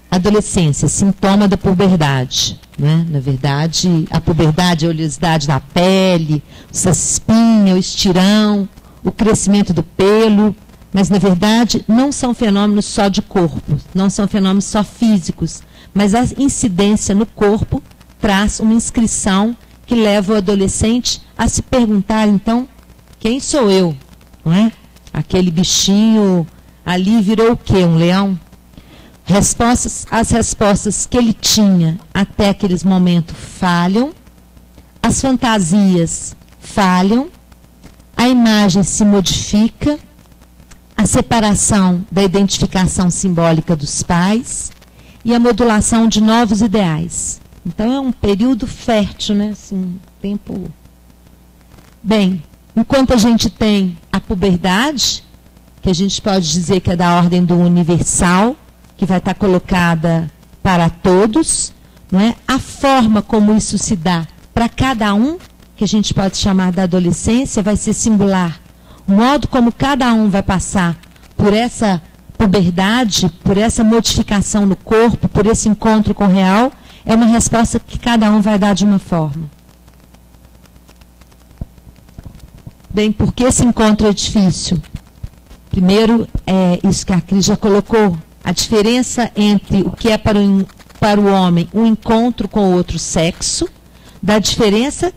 Adolescência, sintoma da puberdade, né? Na verdade, a puberdade é a oleosidade da pele, essa espinha, o estirão, o crescimento do pelo, mas na verdade não são fenômenos só de corpo, não são fenômenos só físicos, mas a incidência no corpo traz uma inscrição que leva o adolescente a se perguntar, então, quem sou eu? Não é? Aquele bichinho ali virou o quê? Um leão? As respostas que ele tinha até aqueles momentos falham, as fantasias falham, a imagem se modifica, a separação da identificação simbólica dos pais e a modulação de novos ideais. Então é um período fértil, né? Assim, tempo. Bem, enquanto a gente tem a puberdade, que a gente pode dizer que é da ordem do universal, que vai estar colocada para todos, não é? A forma como isso se dá para cada um, que a gente pode chamar da adolescência, vai ser singular. O modo como cada um vai passar por essa puberdade, por essa modificação no corpo, por esse encontro com o real, é uma resposta que cada um vai dar de uma forma. Bem, por que esse encontro é difícil? Primeiro, é isso que a Cris já colocou, a diferença entre o que é para o homem um encontro com o outro sexo, da diferença,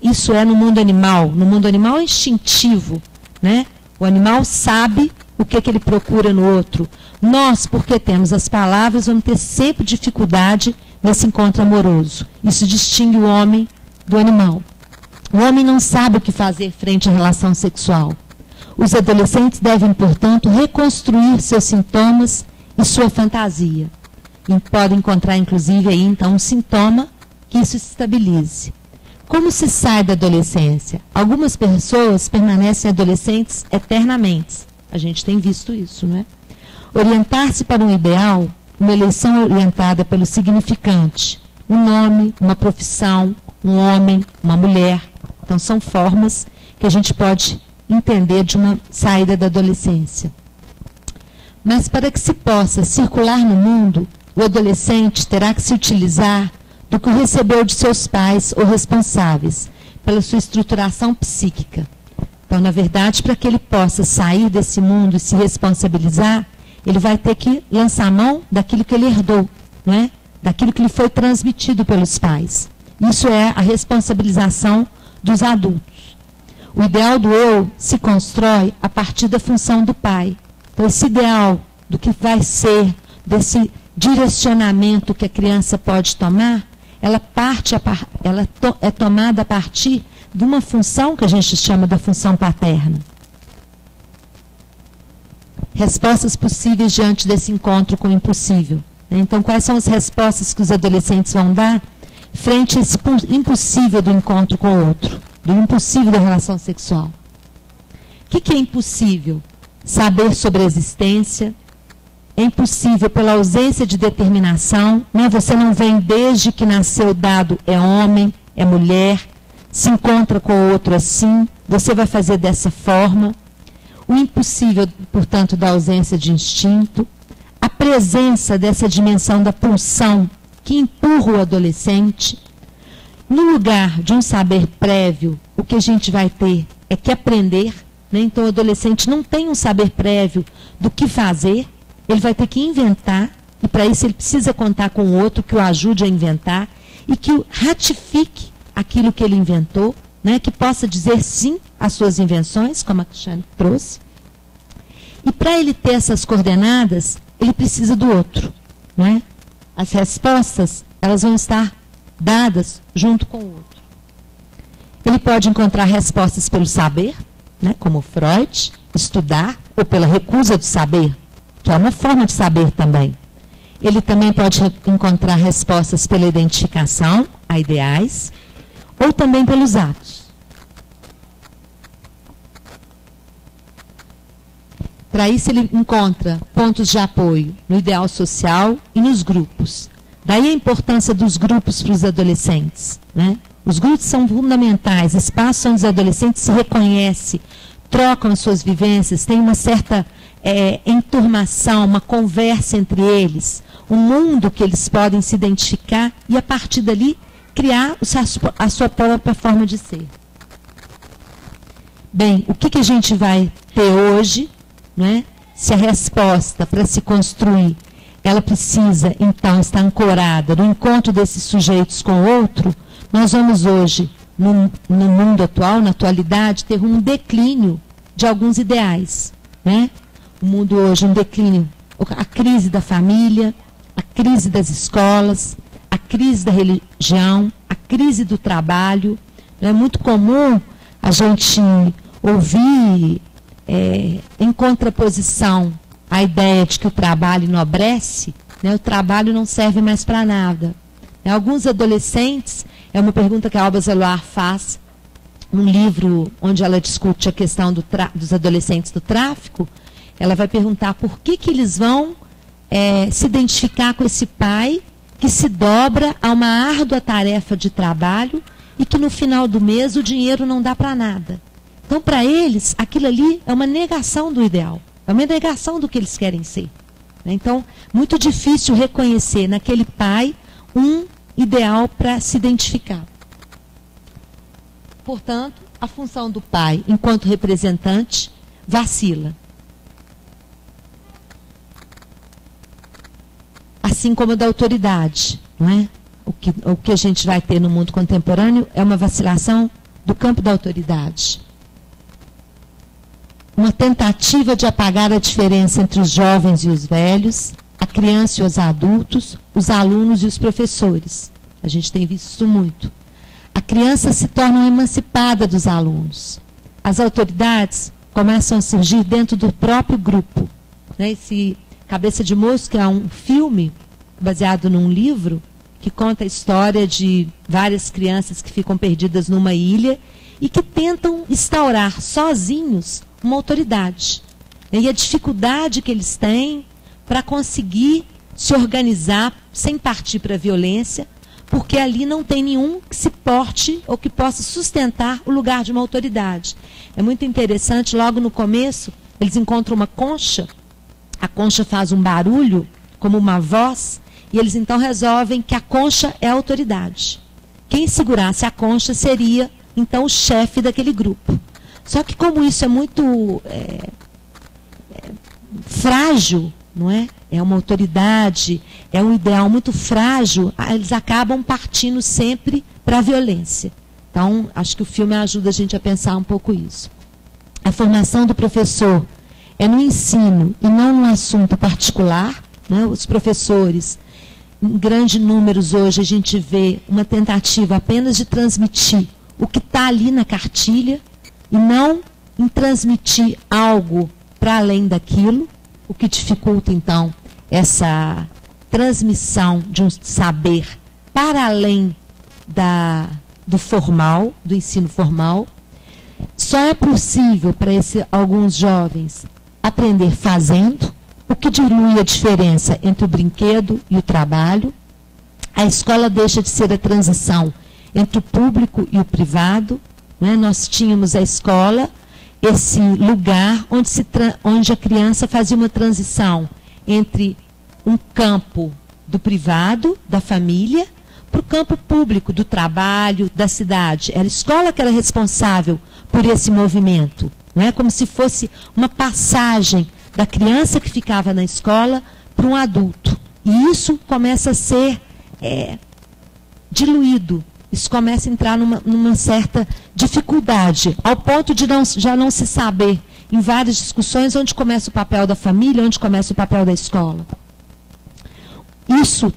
isso é no mundo animal. No mundo animal é instintivo, né? O animal sabe o que ele procura no outro. Nós, porque temos as palavras, vamos ter sempre dificuldade nesse encontro amoroso. Isso distingue o homem do animal. O homem não sabe o que fazer frente à relação sexual. Os adolescentes devem, portanto, reconstruir seus sintomas e sua fantasia. E podem encontrar, inclusive, aí, então, um sintoma que isso se estabilize. Como se sai da adolescência? Algumas pessoas permanecem adolescentes eternamente. A gente tem visto isso, não é? Orientar-se para um ideal, uma eleição orientada pelo significante, um nome, uma profissão, um homem, uma mulher. Então, são formas que a gente pode entender de uma saída da adolescência. Mas para que se possa circular no mundo, o adolescente terá que se utilizar do que recebeu de seus pais ou responsáveis, pela sua estruturação psíquica. Então, na verdade, para que ele possa sair desse mundo e se responsabilizar, ele vai ter que lançar a mão daquilo que ele herdou, não é? Daquilo que lhe foi transmitido pelos pais. Isso é a responsabilização dos adultos. O ideal do eu se constrói a partir da função do pai. Então, esse ideal do que vai ser, desse direcionamento que a criança pode tomar, ela é tomada a partir de uma função que a gente chama da função paterna. Respostas possíveis diante desse encontro com o impossível. Então, quais são as respostas que os adolescentes vão dar frente a esse impossível do encontro com o outro, do impossível da relação sexual? O que é impossível? Saber sobre a existência. É impossível pela ausência de determinação, né? Você não vem desde que nasceu dado, é homem, é mulher, se encontra com o outro assim, você vai fazer dessa forma. O impossível, portanto, da ausência de instinto, a presença dessa dimensão da pulsão que empurra o adolescente. No lugar de um saber prévio, o que a gente vai ter é que aprender, né? Então o adolescente não tem um saber prévio do que fazer, ele vai ter que inventar, e para isso ele precisa contar com o outro que o ajude a inventar e que o ratifique aquilo que ele inventou, né, que possa dizer sim às suas invenções, como a Cristiane trouxe. E para ele ter essas coordenadas, ele precisa do outro, né? As respostas, elas vão estar dadas junto com o outro. Ele pode encontrar respostas pelo saber, né, como Freud, estudar, ou pela recusa do saber, que é uma forma de saber também. Ele também pode encontrar respostas pela identificação a ideais, ou também pelos atos. Para isso ele encontra pontos de apoio no ideal social e nos grupos. Daí a importância dos grupos para os adolescentes, né? Os grupos são fundamentais, espaços onde os adolescentes se reconhecem, trocam as suas vivências, tem uma certa enturmação, uma conversa entre eles, um mundo que eles podem se identificar e, a partir dali, criar a sua própria forma de ser. Bem, o que a gente vai ter hoje, né? Se a resposta para se construir, ela precisa, então, estar ancorada no encontro desses sujeitos com o outro, nós vamos hoje, no mundo atual, na atualidade, ter um declínio de alguns ideais, né? O mundo hoje, um declínio, a crise da família, a crise das escolas, a crise da religião, a crise do trabalho. É muito comum a gente ouvir em contraposição a ideia de que o trabalho enobrece, né? O trabalho não serve mais para nada. Alguns adolescentes, é uma pergunta que a Alba Zeloar faz, num livro onde ela discute a questão dos adolescentes do tráfico, ela vai perguntar por que eles vão se identificar com esse pai que se dobra a uma árdua tarefa de trabalho e que no final do mês o dinheiro não dá para nada. Então, para eles, aquilo ali é uma negação do ideal, é uma negação do que eles querem ser. Então, muito difícil reconhecer naquele pai um ideal para se identificar. Portanto, a função do pai, enquanto representante, vacila. Assim como a da autoridade, não é? O que a gente vai ter no mundo contemporâneo é uma vacilação do campo da autoridade. Uma tentativa de apagar a diferença entre os jovens e os velhos, a criança e os adultos, os alunos e os professores. A gente tem visto isso muito. A criança se torna emancipada dos alunos. As autoridades começam a surgir dentro do próprio grupo. Né? Esse Cabeça de Mosca é um filme baseado num livro que conta a história de várias crianças que ficam perdidas numa ilha e que tentam instaurar sozinhos uma autoridade. E a dificuldade que eles têm para conseguir se organizar sem partir para a violência, porque ali não tem nenhum que se porte ou que possa sustentar o lugar de uma autoridade. É muito interessante, logo no começo, eles encontram uma concha, a concha faz um barulho, como uma voz, e eles então resolvem que a concha é a autoridade. Quem segurasse a concha seria, então, o chefe daquele grupo. Só que como isso é muito frágil, não é? É uma autoridade, é um ideal muito frágil, eles acabam partindo sempre para a violência. Então, acho que o filme ajuda a gente a pensar um pouco isso. A formação do professor é no ensino e não no assunto particular, né? Os professores, em grandes números hoje, a gente vê uma tentativa apenas de transmitir o que está ali na cartilha e não em transmitir algo para além daquilo, o que dificulta, então, essa transmissão de um saber para além do formal, do ensino formal. Só é possível para alguns jovens aprender fazendo, o que dilui a diferença entre o brinquedo e o trabalho. A escola deixa de ser a transição entre o público e o privado. Né? Nós tínhamos a escola, esse lugar onde a criança fazia uma transição entre um campo do privado, da família, para o campo público, do trabalho, da cidade. Era a escola que era responsável por esse movimento. Não é como se fosse uma passagem da criança que ficava na escola para um adulto. E isso começa a ser diluído. Isso começa a entrar numa certa dificuldade, ao ponto de já não se saber, em várias discussões, onde começa o papel da família, onde começa o papel da escola. Isso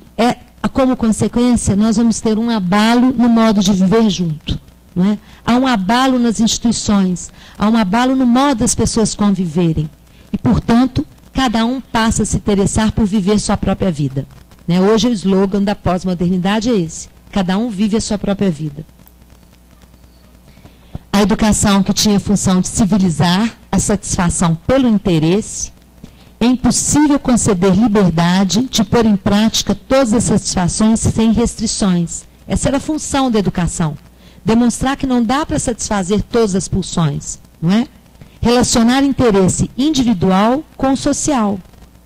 como consequência, nós vamos ter um abalo no modo de viver junto. Não é? Há um abalo nas instituições, há um abalo no modo das pessoas conviverem. E, portanto, cada um passa a se interessar por viver sua própria vida. Né? Hoje o slogan da pós-modernidade é esse. Cada um vive a sua própria vida. A educação que tinha a função de civilizar, a satisfação pelo interesse, é impossível conceder liberdade de pôr em prática todas as satisfações sem restrições. Essa era a função da educação. Demonstrar que não dá para satisfazer todas as pulsões, não é? Relacionar interesse individual com o social.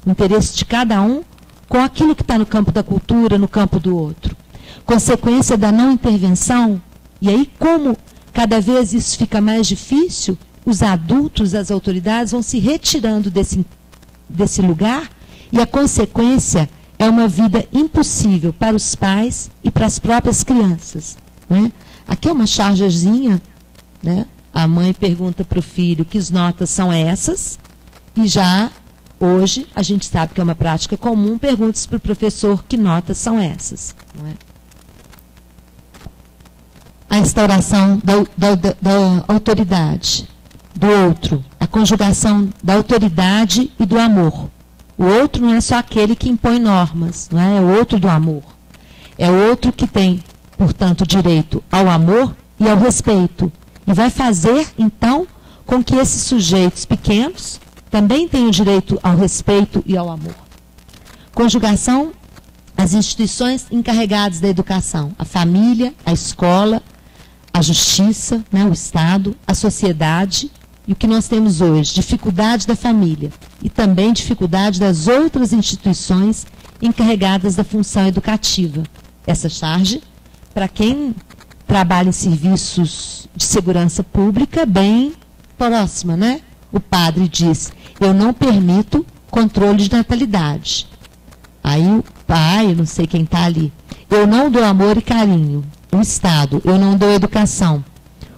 O interesse de cada um com aquilo que está no campo da cultura, no campo do outro. Consequência da não intervenção, e aí como cada vez isso fica mais difícil, os adultos, as autoridades vão se retirando desse lugar, e a consequência é uma vida impossível para os pais e para as próprias crianças. Né? Aqui é uma chargezinha, né? A mãe pergunta para o filho que notas são essas, e já hoje a gente sabe que é uma prática comum, pergunta-se para o professor que notas são essas. Não é? A instauração da autoridade, do outro, a conjugação da autoridade e do amor. O outro não é só aquele que impõe normas, não é? É o outro do amor. É o outro que tem, portanto, direito ao amor e ao respeito. E vai fazer, então, com que esses sujeitos pequenos também tenham direito ao respeito e ao amor. Conjugação, as instituições encarregadas da educação, a família, a escola, a justiça, né, o Estado, a sociedade, e o que nós temos hoje, dificuldade da família e também dificuldade das outras instituições encarregadas da função educativa. Essa charge, para quem trabalha em serviços de segurança pública, bem próxima, né? O padre diz, eu não permito controle de natalidade. Aí o pai, não sei quem está ali, eu não dou amor e carinho. O Estado, eu não dou educação.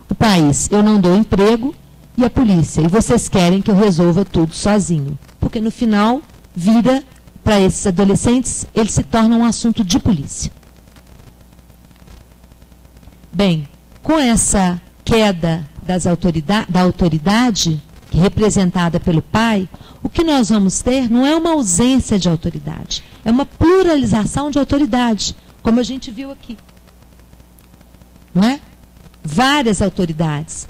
O país, eu não dou emprego. E a polícia, e vocês querem que eu resolva tudo sozinho. Porque no final, vira, para esses adolescentes, ele se torna um assunto de polícia. Bem, com essa queda da autoridade, que é representada pelo pai, o que nós vamos ter não é uma ausência de autoridade, é uma pluralização de autoridade, como a gente viu aqui. Não é? Várias autoridades.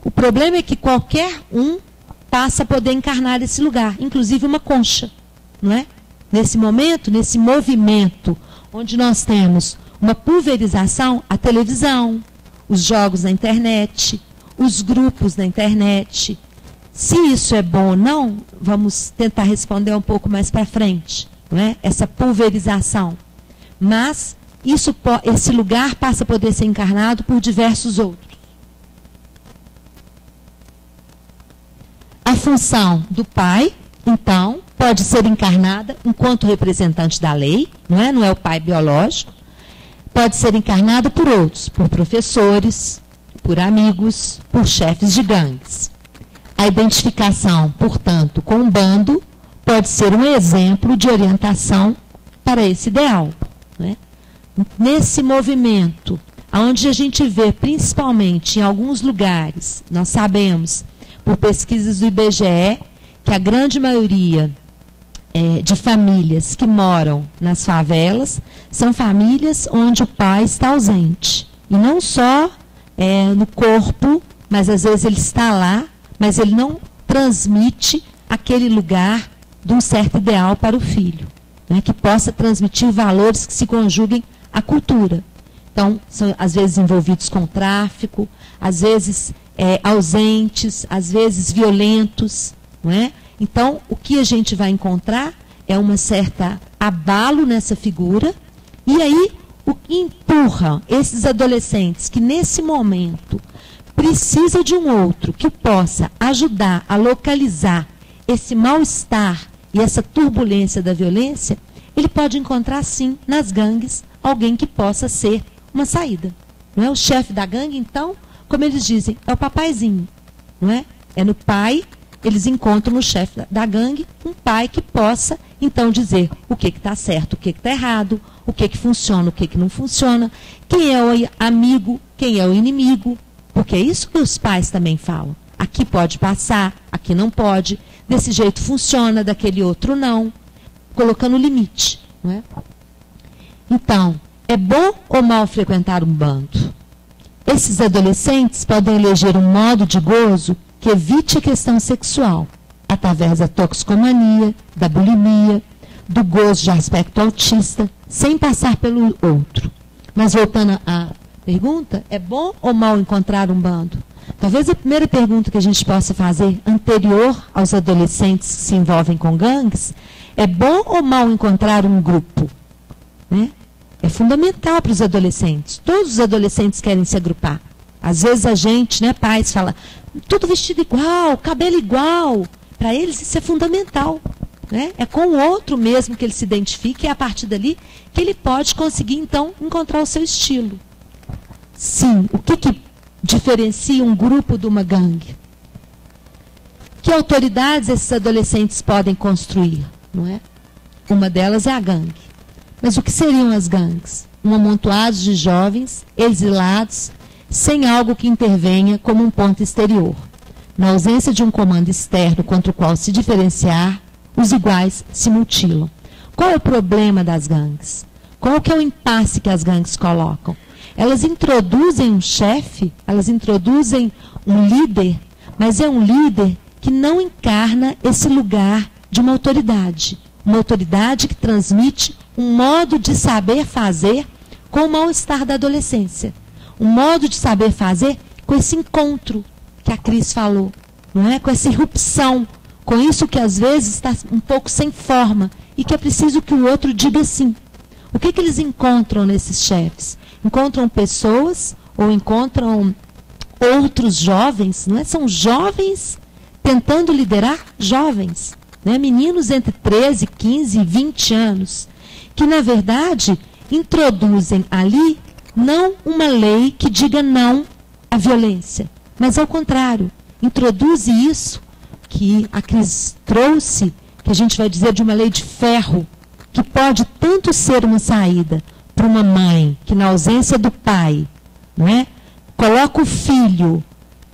O problema é que qualquer um passa a poder encarnar esse lugar, inclusive uma concha, não é? Nesse momento, nesse movimento, onde nós temos uma pulverização, a televisão, os jogos na internet, os grupos na internet. Se isso é bom ou não, vamos tentar responder um pouco mais para frente, não é? Essa pulverização. Mas esse lugar passa a poder ser encarnado por diversos outros. A função do pai, então, pode ser encarnada enquanto representante da lei, não é o pai biológico, pode ser encarnada por outros, por professores, por amigos, por chefes de gangues. A identificação, portanto, com um bando pode ser um exemplo de orientação para esse ideal. Não é? Nesse movimento, onde a gente vê, principalmente em alguns lugares, nós sabemos, por pesquisas do IBGE, que a grande maioria de famílias que moram nas favelas são famílias onde o pai está ausente. E não só no corpo, mas às vezes ele está lá, mas ele não transmite aquele lugar de um certo ideal para o filho, né, que possa transmitir valores que se conjuguem à cultura. Então, são às vezes envolvidos com tráfico, às vezes ausentes, às vezes violentos, não é? Então, o que a gente vai encontrar é uma certa abalo nessa figura, e aí o que empurra esses adolescentes que nesse momento precisam de um outro que possa ajudar a localizar esse mal-estar e essa turbulência da violência, ele pode encontrar sim nas gangues alguém que possa ser uma saída. Não é o chefe da gangue, então, como eles dizem, é o papaizinho, não é? É no pai, eles encontram no chefe da gangue um pai que possa, então, dizer o que está certo, o que está errado, o que funciona, o que não funciona, quem é o amigo, quem é o inimigo, porque é isso que os pais também falam. Aqui pode passar, aqui não pode, desse jeito funciona, daquele outro não, colocando limite, não é? Então, é bom ou mal frequentar um bando? Esses adolescentes podem eleger um modo de gozo que evite a questão sexual. através da toxicomania, da bulimia, do gozo de aspecto autista, sem passar pelo outro. Mas voltando à pergunta, é bom ou mal encontrar um bando? Talvez a primeira pergunta que a gente possa fazer, anterior aos adolescentes que se envolvem com gangues, é bom ou mal encontrar um grupo? Né? É fundamental para os adolescentes. Todos os adolescentes querem se agrupar. Às vezes a gente, né, pais, fala, tudo vestido igual, cabelo igual. Para eles isso é fundamental. Né? É com o outro mesmo que ele se identifica e é a partir dali que ele pode conseguir, então, encontrar o seu estilo. Sim, o que diferencia um grupo de uma gangue? Que autoridades esses adolescentes podem construir? Não é? Uma delas é a gangue. Mas o que seriam as gangues? Um amontoado de jovens, exilados, sem algo que intervenha como um ponto exterior. Na ausência de um comando externo contra o qual se diferenciar, os iguais se mutilam. Qual é o problema das gangues? Qual que é o impasse que as gangues colocam? Elas introduzem um chefe, elas introduzem um líder, mas é um líder que não encarna esse lugar de uma autoridade. Uma autoridade que transmite um modo de saber fazer com o mal-estar da adolescência. Um modo de saber fazer com esse encontro que a Cris falou, não é? Com essa irrupção, com isso que às vezes está um pouco sem forma e que é preciso que o outro diga sim. O que eles encontram nesses chefes? Encontram pessoas ou encontram outros jovens, não é? São jovens tentando liderar jovens, né? Meninos entre 13, 15 e 20 anos, que na verdade introduzem ali não uma lei que diga não à violência, mas ao contrário, introduz isso que a Cris trouxe, que a gente vai dizer de uma lei de ferro, que pode tanto ser uma saída para uma mãe que na ausência do pai, não é, coloca o filho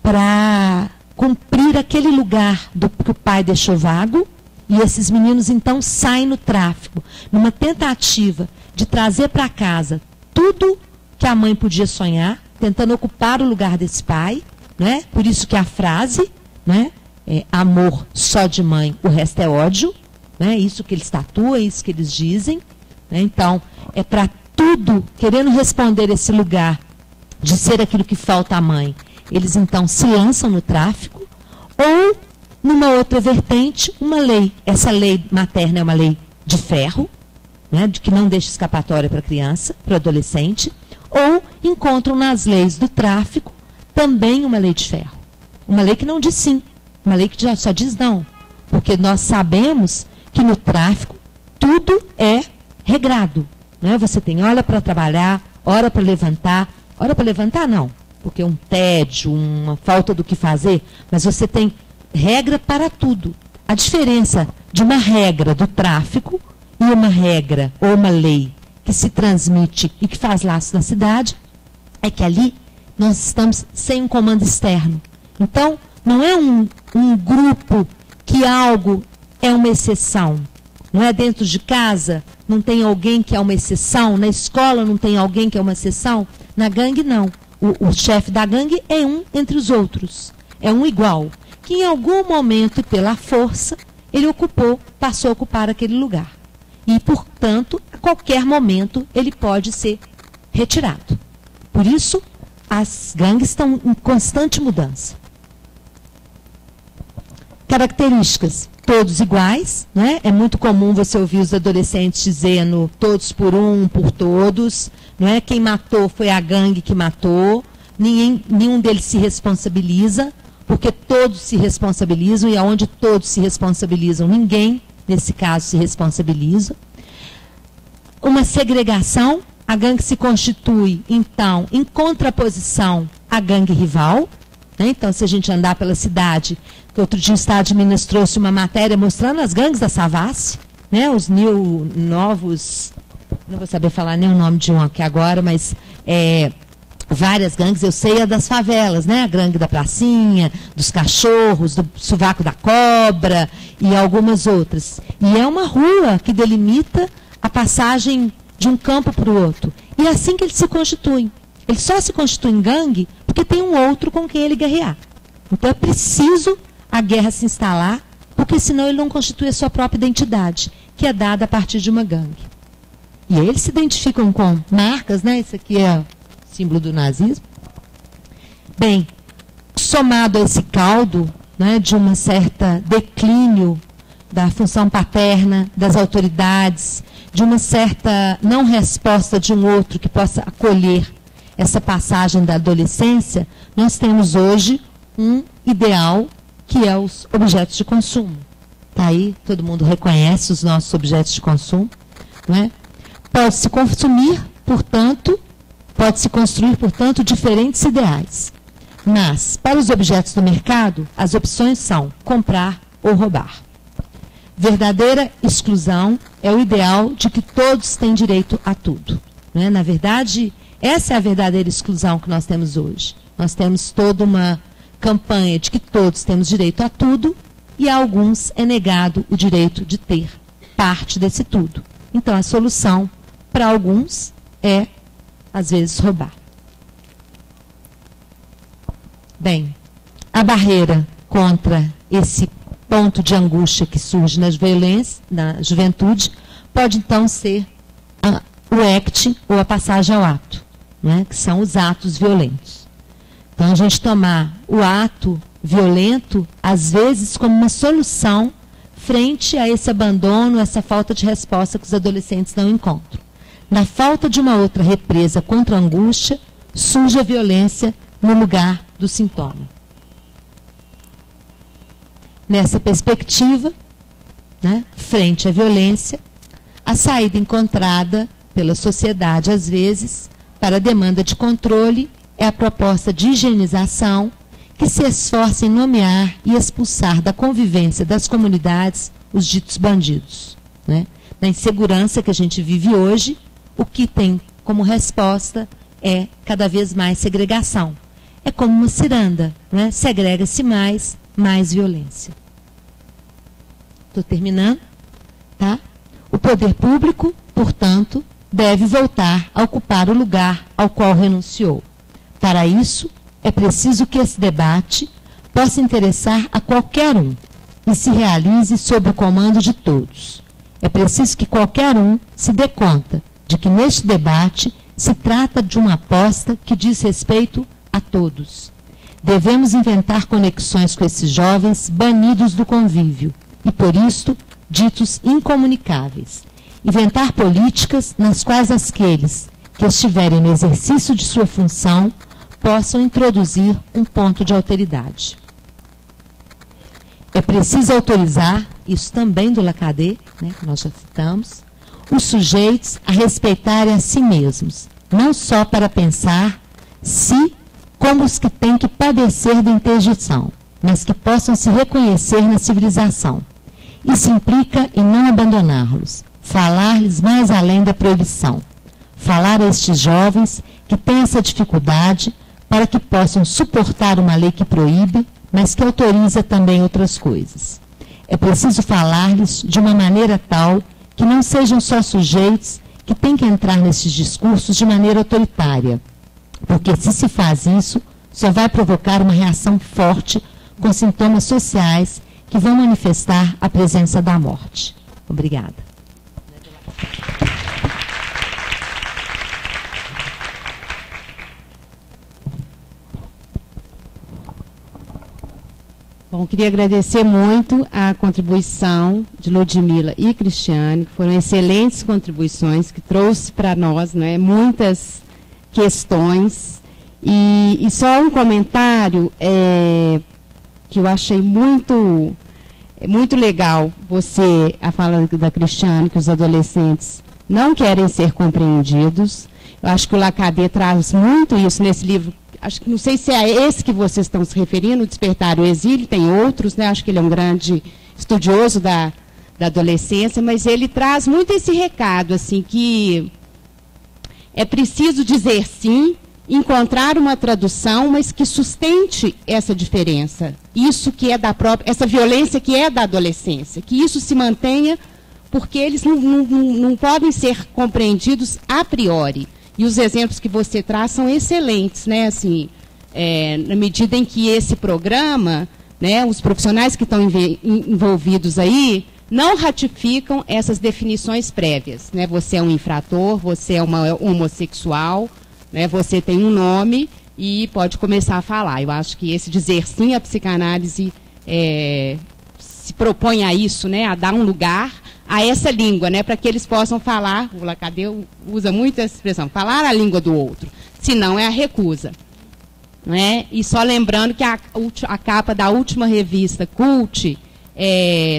para cumprir aquele lugar que o pai deixou vago, e esses meninos então saem no tráfico, numa tentativa de trazer para casa tudo que a mãe podia sonhar, tentando ocupar o lugar desse pai, né? Por isso que a frase, né, é amor só de mãe, o resto é ódio, né? Isso que eles tatuam, isso que eles dizem, né? Então, é para tudo, querendo responder esse lugar de ser aquilo que falta à mãe, eles então se lançam no tráfico, ou numa outra vertente, uma lei. Essa lei materna é uma lei de ferro, né, de que não deixa escapatória para a criança, para o adolescente, ou encontram nas leis do tráfico também uma lei de ferro. Uma lei que não diz sim, uma lei que já só diz não. Porque nós sabemos que no tráfico tudo é regrado. Né? Você tem hora para trabalhar, hora para levantar não, porque é um tédio, uma falta do que fazer, mas você tem regra para tudo. A diferença de uma regra do tráfico e uma regra ou uma lei que se transmite e que faz laço na cidade é que ali nós estamos sem um comando externo. Então, não é um grupo que algo é uma exceção. Não é dentro de casa, não tem alguém que é uma exceção. Na escola não tem alguém que é uma exceção. Na gangue, não. O chefe da gangue é um entre os outros. É um igual. Que em algum momento, e pela força, ele passou a ocupar aquele lugar. E, portanto, a qualquer momento, ele pode ser retirado. Por isso, as gangues estão em constante mudança. Características, todos iguais, né? É muito comum você ouvir os adolescentes dizendo todos por um, por todos, não é? Quem matou foi a gangue que matou, nenhum deles se responsabiliza, porque todos se responsabilizam, e aonde todos se responsabilizam, ninguém, nesse caso, se responsabiliza. Uma segregação, a gangue se constitui, então, em contraposição à gangue rival. Né? Então, se a gente andar pela cidade, que outro dia o Estado de Minas trouxe uma matéria mostrando as gangues da Savassi, né? Os novos, não vou saber falar nem o nome de um aqui agora, mas várias gangues, eu sei a das favelas, né? A gangue da pracinha, dos cachorros, do sovaco da cobra e algumas outras. E é uma rua que delimita a passagem de um campo para o outro. E é assim que eles se constituem. Eles só se constituem gangue porque tem um outro com quem ele guerrear. Então é preciso a guerra se instalar, porque senão ele não constitui a sua própria identidade, que é dada a partir de uma gangue. E eles se identificam com marcas, né? Isso aqui é o símbolo do nazismo. Bem, somado a esse caldo, né, de uma certa declínio da função paterna, das autoridades, de uma certa não resposta de um outro que possa acolher essa passagem da adolescência, nós temos hoje um ideal que é os objetos de consumo. Está aí, todo mundo reconhece os nossos objetos de consumo, não é? Pode-se consumir, portanto, pode-se construir, portanto, diferentes ideais. Mas, para os objetos do mercado, as opções são comprar ou roubar. Verdadeira exclusão é o ideal de que todos têm direito a tudo. Não é? Na verdade, essa é a verdadeira exclusão que nós temos hoje. Nós temos toda uma campanha de que todos temos direito a tudo e a alguns é negado o direito de ter parte desse tudo. Então, a solução para alguns é, às vezes, roubar. Bem, a barreira contra esse ponto de angústia que surge na juventude pode, então, ser o ACT ou a passagem ao ato, né, que são os atos violentos. Então, a gente tomar o ato violento, às vezes, como uma solução frente a esse abandono, essa falta de resposta que os adolescentes não encontram. Na falta de uma outra represa contra a angústia, surge a violência no lugar do sintoma. Nessa perspectiva, né, frente à violência, a saída encontrada pela sociedade, às vezes, para a demanda de controle, é a proposta de higienização que se esforça em nomear e expulsar da convivência das comunidades os ditos bandidos. Né? Na insegurança que a gente vive hoje, o que tem como resposta é cada vez mais segregação. É como uma ciranda, né? Segrega-se mais violência. Estou terminando, tá? O poder público, portanto, deve voltar a ocupar o lugar ao qual renunciou. Para isso, é preciso que esse debate possa interessar a qualquer um e se realize sob o comando de todos. É preciso que qualquer um se dê conta de que neste debate se trata de uma aposta que diz respeito a todos. Devemos inventar conexões com esses jovens banidos do convívio e, por isto, ditos incomunicáveis. Inventar políticas nas quais aqueles que estiverem no exercício de sua função possam introduzir um ponto de alteridade. É preciso autorizar, isso também do Lacadet, né, que nós já citamos, os sujeitos a respeitarem a si mesmos, não só para pensar se como os que têm que padecer da interdição, mas que possam se reconhecer na civilização. Isso implica em não abandoná-los, falar-lhes mais além da proibição, falar a estes jovens que têm essa dificuldade para que possam suportar uma lei que proíbe, mas que autoriza também outras coisas. É preciso falar-lhes de uma maneira tal que não sejam só sujeitos que têm que entrar nesses discursos de maneira autoritária, porque se se faz isso, só vai provocar uma reação forte com sintomas sociais que vão manifestar a presença da morte. Obrigada. Bom, queria agradecer muito a contribuição de Ludmila e Cristiane, que foram excelentes contribuições, que trouxe para nós, não é, muitas questões. E só um comentário que eu achei muito legal, você, a fala da Cristiane, que os adolescentes não querem ser compreendidos. Eu acho que o Lacadet traz muito isso nesse livro. Acho que não sei se é esse que vocês estão se referindo, o Despertar o Exílio, tem outros, né? Acho que ele é um grande estudioso da adolescência, mas ele traz muito esse recado, assim, que é preciso dizer sim, encontrar uma tradução, mas que sustente essa diferença. Isso que é da própria, essa violência que é da adolescência, que isso se mantenha, porque eles não podem ser compreendidos a priori. E os exemplos que você traz são excelentes, né? Assim, na medida em que esse programa né, os profissionais que estão envolvidos aí não ratificam essas definições prévias, né? Você é um infrator, você é uma homossexual, né? Você tem um nome e pode começar a falar. Eu acho que esse dizer sim à psicanálise se propõe a isso, né? A dar um lugar a essa língua, né? Para que eles possam falar, o Lacadeu usa muito essa expressão, falar a língua do outro, senão é a recusa. Né? E só lembrando que a capa da última revista Cult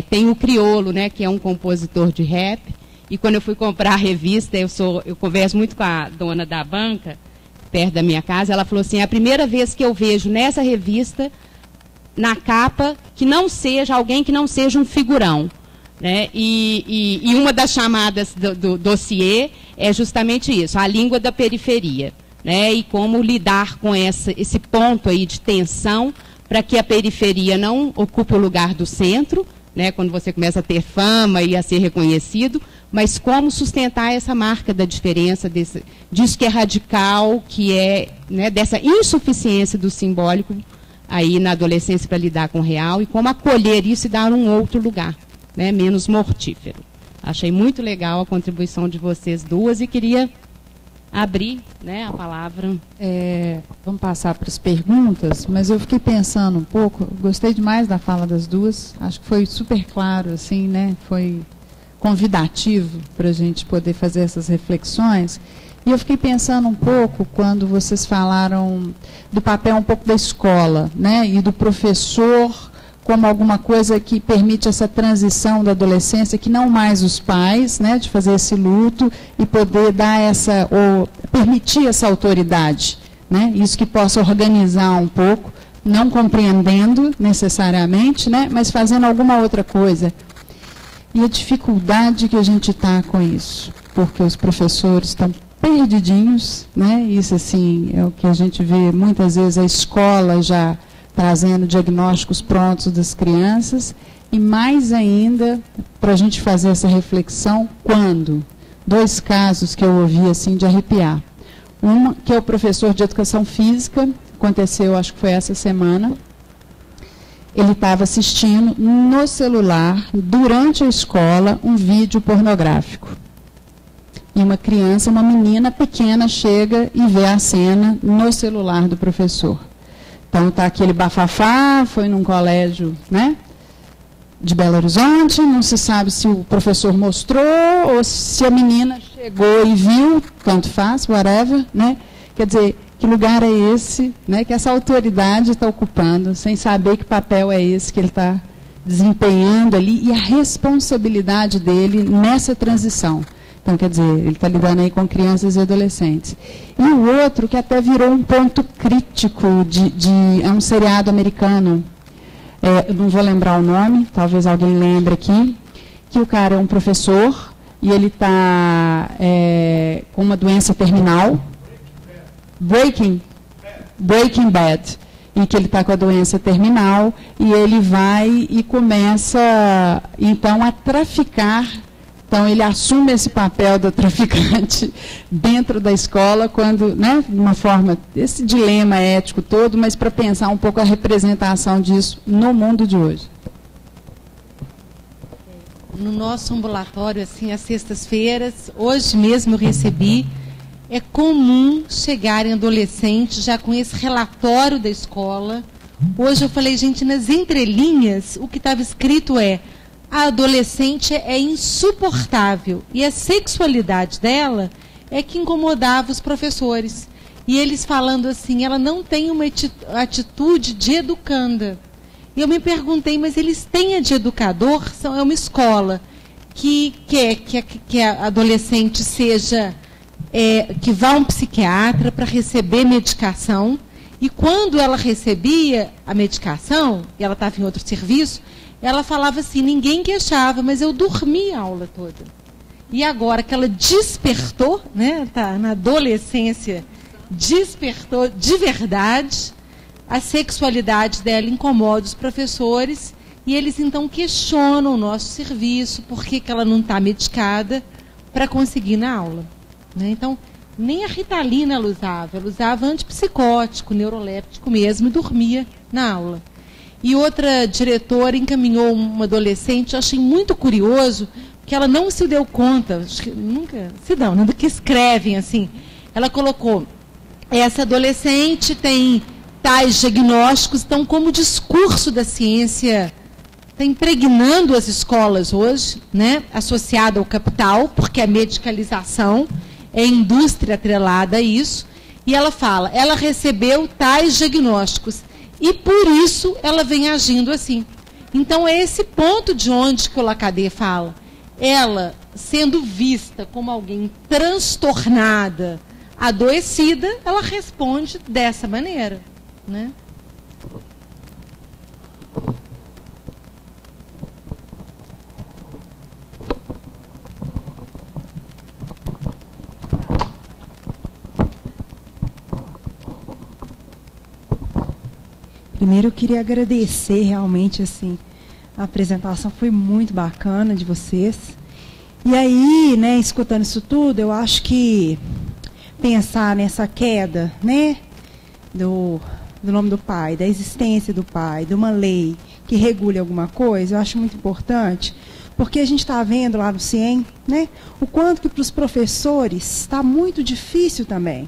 tem o Criolo, né, que é um compositor de rap, e quando eu fui comprar a revista, eu converso muito com a dona da banca, perto da minha casa, ela falou assim, é a primeira vez que eu vejo nessa revista, na capa, que não seja alguém que não seja um figurão. Né? E uma das chamadas do dossiê é justamente isso, a língua da periferia. Né, e como lidar com esse ponto aí de tensão para que a periferia não ocupe o lugar do centro, né, quando você começa a ter fama e a ser reconhecido, mas como sustentar essa marca da diferença, disso que é radical, que é, né, dessa insuficiência do simbólico aí na adolescência para lidar com o real, e como acolher isso e dar um outro lugar, né, menos mortífero. Achei muito legal a contribuição de vocês duas e queria abrir, né, a palavra. Vamos passar para as perguntas, mas eu fiquei pensando um pouco, gostei demais da fala das duas, acho que foi super claro, assim, né, foi convidativo para a gente poder fazer essas reflexões, e eu fiquei pensando um pouco quando vocês falaram do papel um pouco da escola, né, e do professor como alguma coisa que permite essa transição da adolescência, que não mais os pais, né, de fazer esse luto e poder dar ou permitir essa autoridade, né, isso que possa organizar um pouco, não compreendendo necessariamente, né, mas fazendo alguma outra coisa. E a dificuldade que a gente está com isso, porque os professores estão perdidinhos, né, isso assim é o que a gente vê muitas vezes a escola já trazendo diagnósticos prontos das crianças, e mais ainda, para a gente fazer essa reflexão, quando? 2 casos que eu ouvi assim de arrepiar. Uma, que é o professor de educação física, aconteceu, acho que foi essa semana, ele estava assistindo no celular, durante a escola, um vídeo pornográfico. E uma criança, uma menina pequena, chega e vê a cena no celular do professor. Então está aquele bafafá, foi num colégio, né, de Belo Horizonte, não se sabe se o professor mostrou ou se a menina chegou e viu, tanto faz, whatever, né? Quer dizer, que lugar é esse, né, que essa autoridade está ocupando, sem saber que papel é esse que ele está desempenhando ali, e a responsabilidade dele nessa transição. Então, quer dizer, ele está lidando aí com crianças e adolescentes. E o outro, que até virou um ponto crítico, é um seriado americano, eu não vou lembrar o nome, talvez alguém lembre aqui, que o cara é um professor e ele está com uma doença terminal, Breaking Bad, em que ele está com a doença terminal, e ele vai e começa, então, a traficar. Então, ele assume esse papel do traficante dentro da escola, quando, né, de uma forma, esse dilema ético todo, mas para pensar um pouco a representação disso no mundo de hoje. No nosso ambulatório, assim, às sextas-feiras, hoje mesmo eu recebi, é comum chegarem adolescentes já com esse relatório da escola. Hoje eu falei, gente, nas entrelinhas, o que estava escrito a adolescente é insuportável e a sexualidade dela é que incomodava os professores. E eles falando assim, ela não tem uma atitude de educanda. E eu me perguntei, mas eles têm a de educador? É uma escola que quer que a adolescente seja, que vá a um psiquiatra para receber medicação. E quando ela recebia a medicação, e ela estava em outro serviço, ela falava assim, ninguém queixava, mas eu dormi a aula toda. E agora que ela despertou, né, tá na adolescência, despertou de verdade, a sexualidade dela incomoda os professores, e eles então questionam o nosso serviço, por que ela não está medicada para conseguir na aula. Né? Então, nem a Ritalina ela usava antipsicótico, neuroléptico mesmo, e dormia na aula. e outra diretora encaminhou uma adolescente. Eu achei muito curioso, porque ela não se deu conta, acho que nunca se dão, né, do que escrevem assim. Ela colocou, essa adolescente tem tais diagnósticos, então como o discurso da ciência está impregnando as escolas hoje, né, associado ao capital, porque a medicalização é indústria atrelada a isso, e ela fala, ela recebeu tais diagnósticos, e por isso ela vem agindo assim. Então é esse ponto de onde que o Lacadê fala. Ela, sendo vista como alguém transtornada, adoecida, ela responde dessa maneira, né? Primeiro eu queria agradecer realmente, assim, a apresentação foi muito bacana de vocês. E aí, né, escutando isso tudo, eu acho que pensar nessa queda, né, do nome do pai, da existência do pai, de uma lei que regule alguma coisa, eu acho muito importante, porque a gente está vendo lá no CIEM, né, o quanto que para os professores está muito difícil também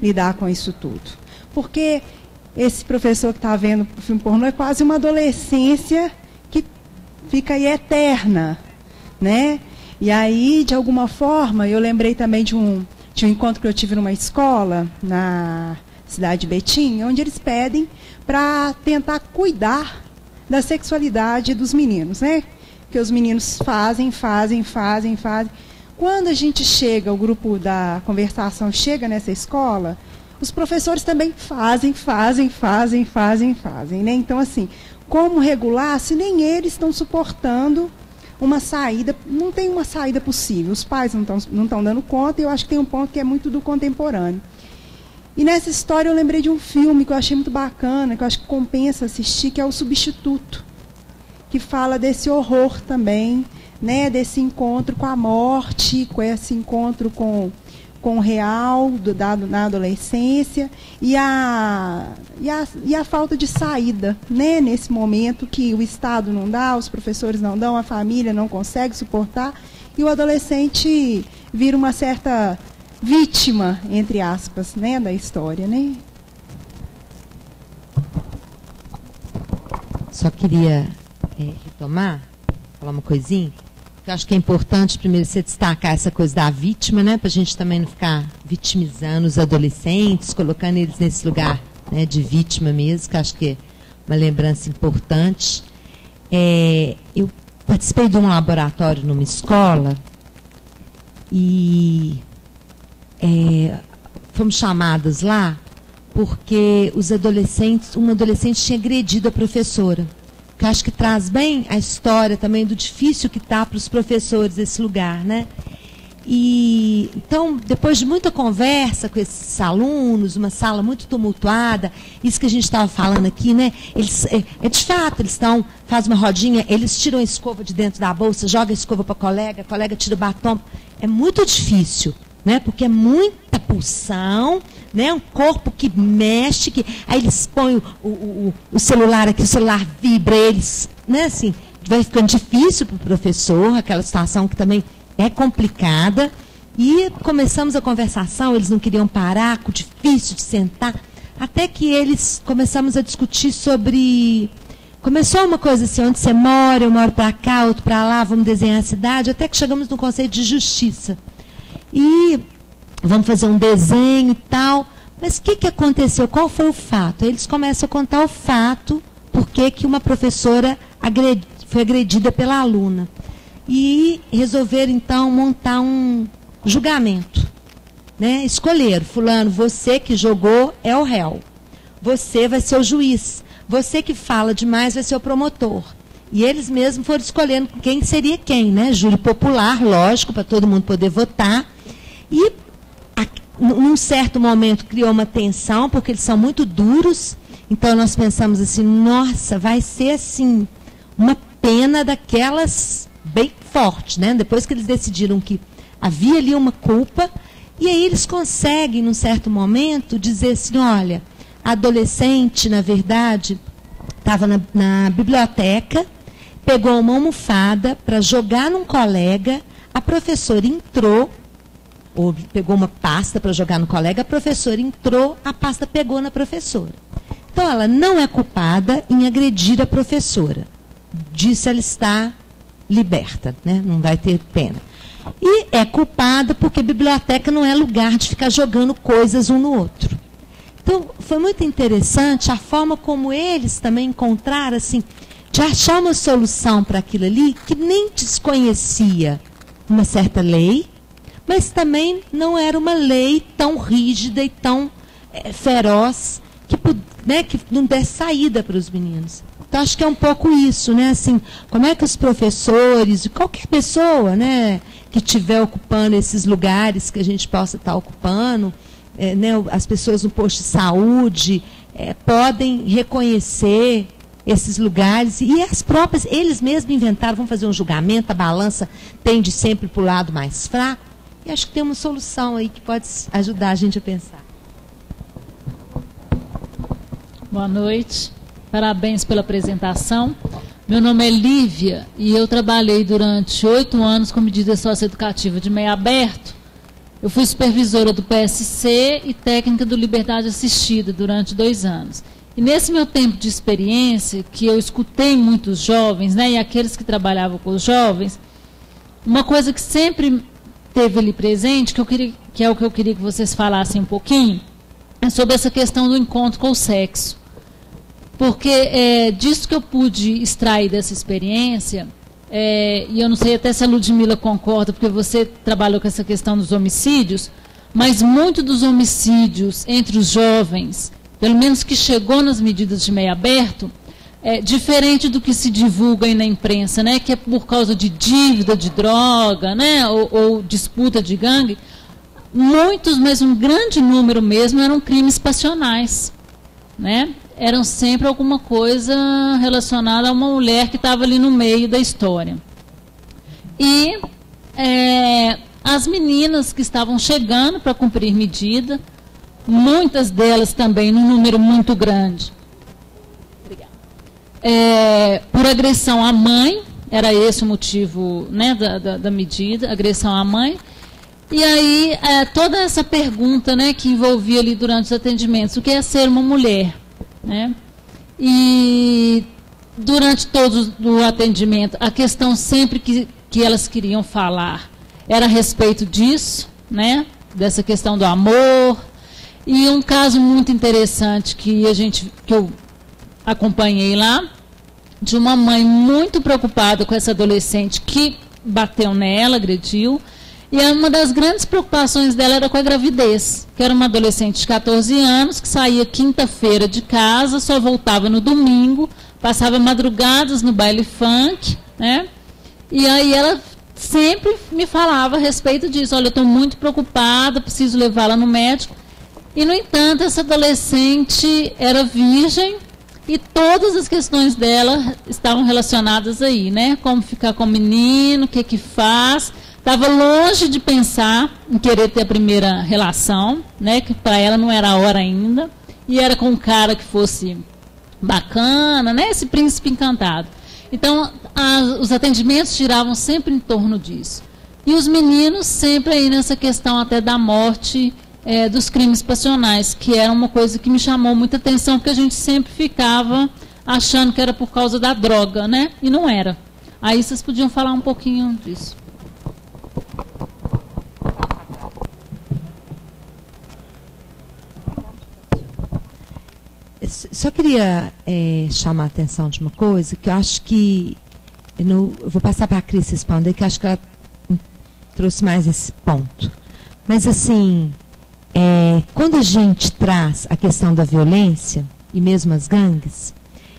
lidar com isso tudo. Porque esse professor que está vendo o filme pornô é quase uma adolescência que fica aí eterna, né? E aí, de alguma forma, eu lembrei também de um encontro que eu tive numa escola, na cidade de Betim, onde eles pedem para tentar cuidar da sexualidade dos meninos, né? Que os meninos fazem. Quando a gente chega, o grupo da conversação chega nessa escola, os professores também fazem, né? Então, assim, como regular se nem eles estão suportando uma saída, não tem uma saída possível. Os pais não estão dando conta, e eu acho que tem um ponto que é muito do contemporâneo. E nessa história eu lembrei de um filme que eu achei muito bacana, que eu acho que compensa assistir, que é O Substituto, que fala desse horror também, né? Desse encontro com a morte, com esse encontro com o real na adolescência e a falta de saída, né, nesse momento que o Estado não dá, os professores não dão, a família não consegue suportar, e o adolescente vira uma certa vítima, entre aspas, né, da história, né? Só queria retomar, falar uma coisinha. Eu acho que é importante, primeiro, você destacar essa coisa da vítima, né, para a gente também não ficar vitimizando os adolescentes, colocando eles nesse lugar, né, de vítima mesmo, que acho que é uma lembrança importante. Eu participei de um laboratório numa escola e fomos chamadas lá porque uma adolescente tinha agredido a professora. Que acho que traz bem a história também do difícil que está para os professores esse lugar, né? E então, depois de muita conversa com esses alunos, uma sala muito tumultuada, isso que a gente estava falando aqui, né? Eles, de fato, eles fazem uma rodinha, eles tiram a escova de dentro da bolsa, jogam a escova para a colega tira o batom. É muito difícil, né? Porque é muita pulsão, né? Um corpo que mexe, aí eles põem o celular aqui, o celular vibra, eles, né? Assim, vai ficando difícil para o professor, aquela situação que também é complicada. E começamos a conversação, eles não queriam parar, difícil de sentar, até que começamos a discutir sobre... Começou uma coisa assim, onde você mora, eu moro para cá, outro para lá, vamos desenhar a cidade, até que chegamos no conceito de justiça. E vamos fazer um desenho e tal. Mas o que aconteceu? Qual foi o fato? Eles começam a contar o fato, por que uma professora foi agredida pela aluna. E resolveram, então, montar um julgamento. Né? Escolheram, fulano, você que jogou é o réu. Você vai ser o juiz. Você que fala demais vai ser o promotor. E eles mesmos foram escolhendo quem seria quem, né? Júri popular, lógico, para todo mundo poder votar. E, num certo momento, criou uma tensão, porque eles são muito duros. Então, nós pensamos assim, nossa, vai ser assim, uma pena daquelas bem forte, né? Depois que eles decidiram que havia ali uma culpa, e aí eles conseguem, num certo momento, dizer assim, olha, a adolescente, na verdade, estava na biblioteca, pegou uma almofada para jogar num colega, a professora entrou, ou pegou uma pasta para jogar no colega, a professora entrou, a pasta pegou na professora. Então, ela não é culpada em agredir a professora. Disso ela está liberta, né? Não vai ter pena. E é culpada porque biblioteca não é lugar de ficar jogando coisas um no outro. Então, foi muito interessante a forma como eles também encontraram, assim, de achar uma solução para aquilo ali, que nem desconhecia uma certa lei, mas também não era uma lei tão rígida e tão feroz, que não desse saída para os meninos. Então, acho que é um pouco isso, né? Assim, como é que os professores, e qualquer pessoa, né, que estiver ocupando esses lugares que a gente possa estar ocupando, né, as pessoas no posto de saúde, podem reconhecer esses lugares, e as próprias, eles mesmos inventaram, vão fazer um julgamento, a balança tende sempre para o lado mais fraco, e acho que tem uma solução aí que pode ajudar a gente a pensar. Boa noite, parabéns pela apresentação. Meu nome é Lívia e eu trabalhei durante 8 anos com medida socioeducativa de meio aberto. Eu fui supervisora do PSC e técnica do Liberdade Assistida durante 2 anos. E nesse meu tempo de experiência, que eu escutei muitos jovens, né, e aqueles que trabalhavam com os jovens, uma coisa que sempre teve ali presente, que é o que eu queria que vocês falassem um pouquinho, é sobre essa questão do encontro com o sexo. Porque disso que eu pude extrair dessa experiência, e eu não sei até se a Ludmila concorda, porque você trabalhou com essa questão dos homicídios, mas muito dos homicídios entre os jovens, pelo menos que chegou nas medidas de meio aberto, diferente do que se divulga aí na imprensa, né, que é por causa de dívida de droga, né, ou disputa de gangue, muitos, mas um grande número mesmo, eram crimes passionais, né? Eram sempre alguma coisa relacionada a uma mulher que estava ali no meio da história. E as meninas que estavam chegando para cumprir medida, muitas delas também num número muito grande, por agressão à mãe, era esse o motivo, né, da medida, agressão à mãe. E aí, toda essa pergunta, né, que envolvia ali durante os atendimentos, o que é ser uma mulher? Né? E durante todo o atendimento, a questão sempre que elas queriam falar era a respeito disso, né? Dessa questão do amor. E um caso muito interessante que eu acompanhei lá, de uma mãe muito preocupada com essa adolescente que bateu nela, agrediu. E uma das grandes preocupações dela era com a gravidez, que era uma adolescente de 14 anos, que saía quinta-feira de casa, só voltava no domingo, passava madrugadas no baile funk, né? E aí ela sempre me falava a respeito disso, olha, eu estou muito preocupada, preciso levá-la no médico. E, no entanto, essa adolescente era virgem e todas as questões dela estavam relacionadas aí, né? Como ficar com o menino, o que faz... Estava longe de pensar em querer ter a primeira relação, né, que para ela não era a hora ainda, e era com um cara que fosse bacana, né, esse príncipe encantado. Então, os atendimentos giravam sempre em torno disso. E os meninos sempre aí nessa questão até da morte dos crimes passionais, que era uma coisa que me chamou muita atenção, porque a gente sempre ficava achando que era por causa da droga, né, e não era. Aí vocês podiam falar um pouquinho disso. Só queria chamar a atenção de uma coisa, que eu acho que... eu vou passar para a Cris responder, que eu acho que ela trouxe mais esse ponto. Mas, assim, quando a gente traz a questão da violência, e mesmo as gangues,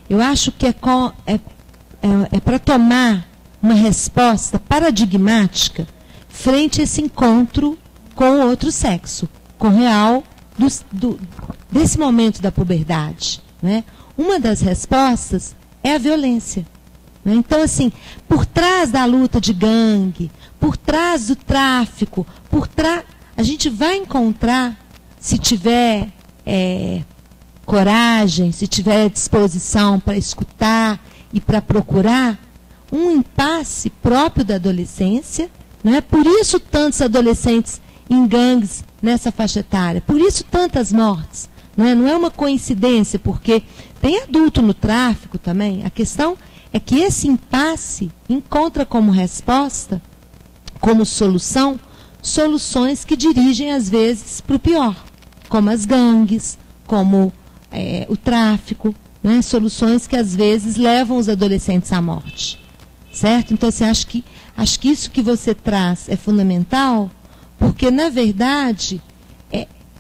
eu acho que é para tomar uma resposta paradigmática frente a esse encontro com o outro sexo, com o real desse momento da puberdade, né? Uma das respostas é a violência, né? Então, assim, por trás da luta de gangue, por trás do tráfico, a gente vai encontrar, se tiver coragem, se tiver disposição para escutar e para procurar, um impasse próprio da adolescência, né? Por isso tantos adolescentes em gangues nessa faixa etária, por isso tantas mortes, né? Não é uma coincidência, porque tem adulto no tráfico também. A questão é que esse impasse encontra como resposta, como solução, soluções que dirigem às vezes para o pior, como as gangues, como o tráfico, né? Soluções que às vezes levam os adolescentes à morte. Certo? Então, assim, acho que isso que você traz é fundamental, porque, na verdade,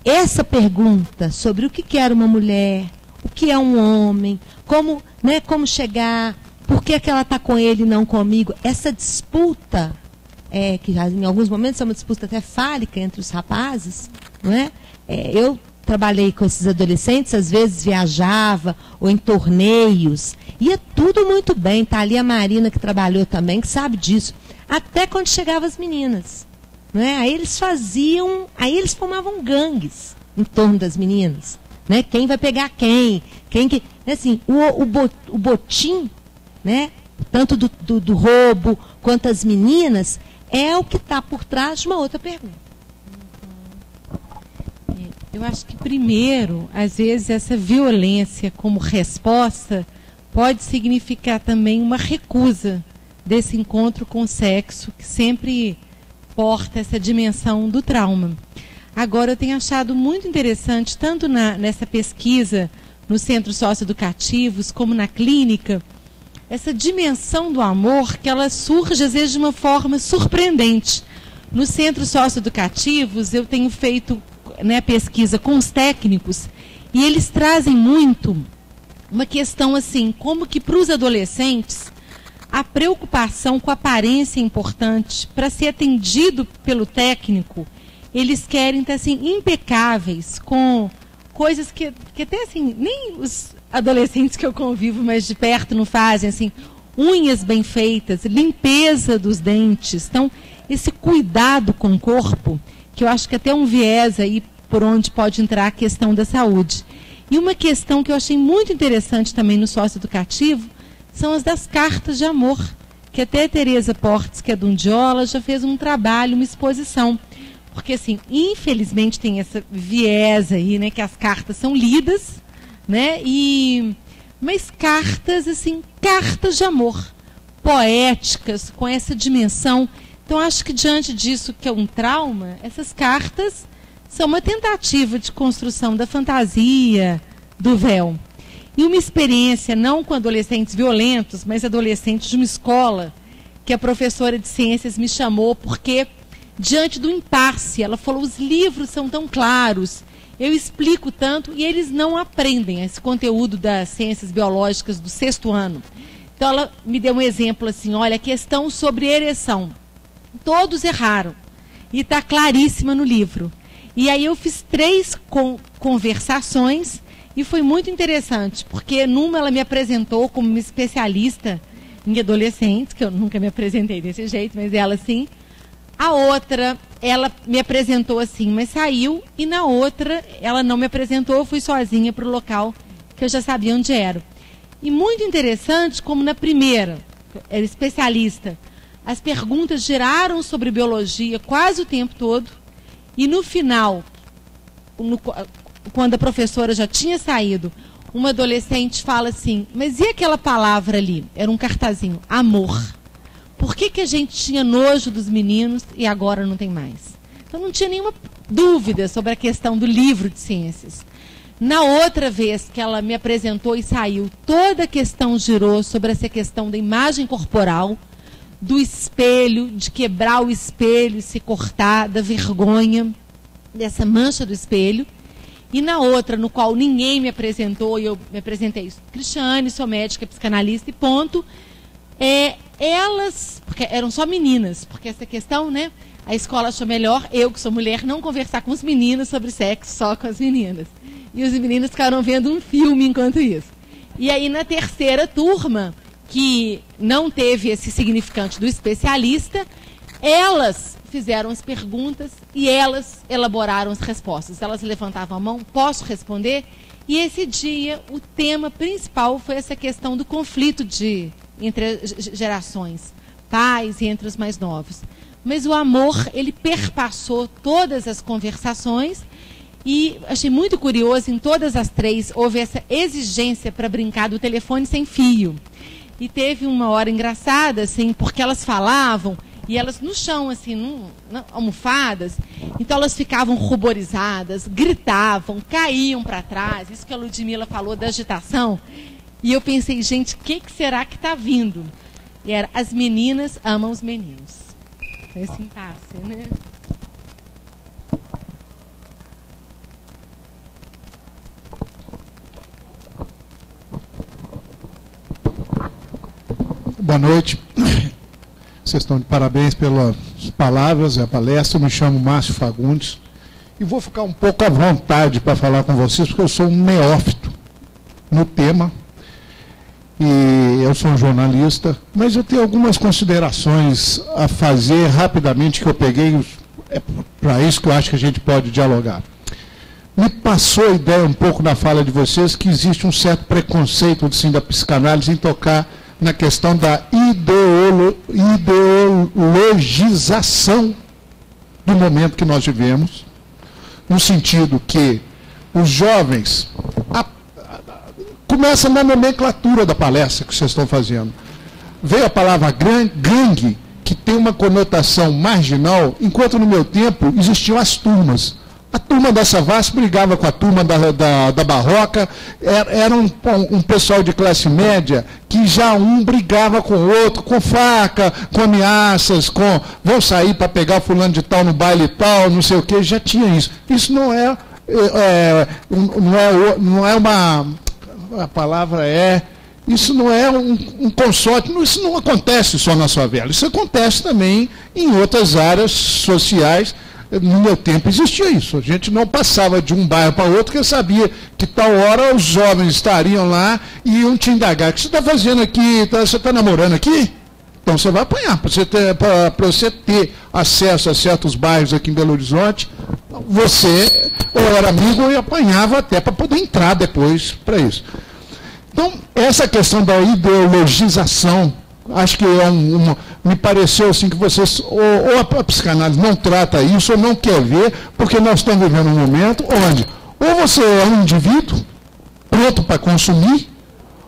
essa pergunta sobre o que quer uma mulher, o que é um homem, como chegar, por que ela está com ele e não comigo, essa disputa, que em alguns momentos é uma disputa até fálica entre os rapazes, não é? Eu trabalhei com esses adolescentes, às vezes viajava, ou em torneios, ia tudo muito bem. Está ali a Marina, que trabalhou também, que sabe disso. Até quando chegavam as meninas. Não é? Aí eles formavam gangues em torno das meninas. Né? Quem vai pegar quem? Assim, o botim, né? Tanto do roubo quanto as meninas, é o que está por trás de uma outra pergunta. Eu acho que, primeiro, às vezes, essa violência como resposta pode significar também uma recusa desse encontro com o sexo, que sempre porta essa dimensão do trauma. Agora, eu tenho achado muito interessante, tanto nessa pesquisa nos centros socioeducativos, como na clínica, essa dimensão do amor, que ela surge, às vezes, de uma forma surpreendente. Nos centros socioeducativos, eu tenho feito pesquisa com os técnicos, e eles trazem muito uma questão assim, como que para os adolescentes a preocupação com a aparência é importante. Para ser atendido pelo técnico, eles querem estar assim, impecáveis, com coisas que até assim, nem os adolescentes que eu convivo mais de perto não fazem, assim, unhas bem feitas, limpeza dos dentes. Então, esse cuidado com o corpo, que eu acho que até um viés aí por onde pode entrar a questão da saúde. E uma questão que eu achei muito interessante também no socioeducativo são as das cartas de amor, que até a Tereza Portes, que é do Undiola, já fez um trabalho, uma exposição. Porque, assim, infelizmente tem essa viés aí, né, que as cartas são lidas, né, mas cartas, assim, cartas de amor, poéticas, com essa dimensão. Então, acho que diante disso, que é um trauma, essas cartas são uma tentativa de construção da fantasia, do véu. E uma experiência, não com adolescentes violentos, mas adolescentes de uma escola, que a professora de ciências me chamou, porque, diante do impasse, ela falou, os livros são tão claros, eu explico tanto, e eles não aprendem esse conteúdo das ciências biológicas do 6º ano. Então, ela me deu um exemplo assim, olha, a questão sobre ereção. Todos erraram. E está claríssima no livro. E aí eu fiz 3 conversações e foi muito interessante, porque numa ela me apresentou como uma especialista em adolescentes, que eu nunca me apresentei desse jeito, mas ela sim. A outra, ela me apresentou assim, mas saiu, e na outra ela não me apresentou, eu fui sozinha para o local que eu já sabia onde era. E muito interessante como na primeira, era especialista, as perguntas giraram sobre biologia quase o tempo todo. E no final, quando a professora já tinha saído, uma adolescente fala assim, mas e aquela palavra ali? Era um cartazinho, amor. Por que a gente tinha nojo dos meninos e agora não tem mais? Então não tinha nenhuma dúvida sobre a questão do livro de ciências. Na outra vez que ela me apresentou e saiu, toda a questão girou sobre essa questão da imagem corporal, do espelho, de quebrar o espelho e se cortar, da vergonha, dessa mancha do espelho. E na outra, no qual ninguém me apresentou, e eu me apresentei, Cristiane, sou médica, psicanalista e ponto, elas, porque eram só meninas, porque essa questão, né, a escola achou melhor, eu que sou mulher, não conversar com os meninos sobre sexo, só com as meninas. E os meninos ficaram vendo um filme enquanto isso. E aí na terceira turma, que não teve esse significante do especialista, Elas fizeram as perguntas e elas elaboraram as respostas. Elas levantavam a mão, posso responder? E esse dia, o tema principal foi essa questão do conflito entre as gerações, pais e entre os mais novos. Mas o amor, ele perpassou todas as conversações e achei muito curioso, em todas as três, houve essa exigência para brincar do telefone sem fio. E teve uma hora engraçada, assim, porque elas falavam, e elas no chão, assim, almofadas, então elas ficavam ruborizadas, gritavam, caíam para trás, isso que a Ludmila falou da agitação. E eu pensei, gente, o que será que está vindo? E era, as meninas amam os meninos. É sintaxe, né? Boa noite. Vocês estão de parabéns pelas palavras e a palestra. Eu me chamo Márcio Fagundes e vou ficar um pouco à vontade para falar com vocês, porque eu sou um neófito no tema e eu sou um jornalista, mas eu tenho algumas considerações a fazer rapidamente que eu peguei, para isso que eu acho que a gente pode dialogar. Me passou a ideia um pouco na fala de vocês que existe um certo preconceito assim, da psicanálise em tocar na questão da ideologização do momento que nós vivemos, no sentido que os jovens começa na nomenclatura da palestra que vocês estão fazendo. Veio a palavra gangue, que tem uma conotação marginal, enquanto no meu tempo existiam as turmas. A turma da Savassi brigava com a turma da Barroca, era um pessoal de classe média que já um brigava com o outro, com faca, com ameaças, com vão sair para pegar fulano de tal no baile tal, não sei o que, já tinha isso. Isso não é uma... A palavra isso não é um consórcio, isso não acontece só na favela, isso acontece também em outras áreas sociais. No meu tempo existia isso, a gente não passava de um bairro para outro, porque sabia que tal hora os jovens estariam lá e iam te indagar. O que você está fazendo aqui? Você está namorando aqui? Então você vai apanhar. Para você ter acesso a certos bairros aqui em Belo Horizonte, você ou era amigo ou apanhava até para poder entrar depois para isso. Então, essa questão da ideologização, acho que me pareceu assim que vocês, ou a psicanálise não trata isso, ou não quer ver, porque nós estamos vivendo um momento onde ou você é um indivíduo pronto para consumir,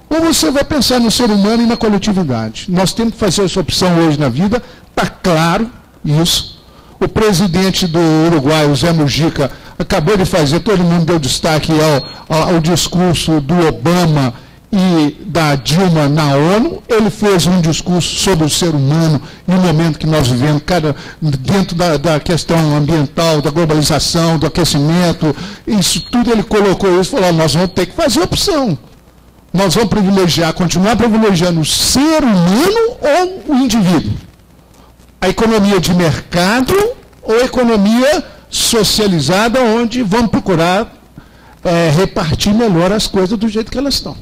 ou você vai pensar no ser humano e na coletividade. Nós temos que fazer essa opção hoje na vida, está claro isso. O presidente do Uruguai, o Zé Mujica, acabou de fazer, todo mundo deu destaque ao discurso do Obama e da Dilma na ONU. Ele fez um discurso sobre o ser humano no momento que nós vivemos, dentro da questão ambiental, da globalização, do aquecimento, isso tudo ele colocou isso e falou, nós vamos ter que fazer opção. Nós vamos continuar privilegiando o ser humano ou o indivíduo? A economia de mercado ou a economia socializada, onde vamos procurar repartir melhor as coisas do jeito que elas estão.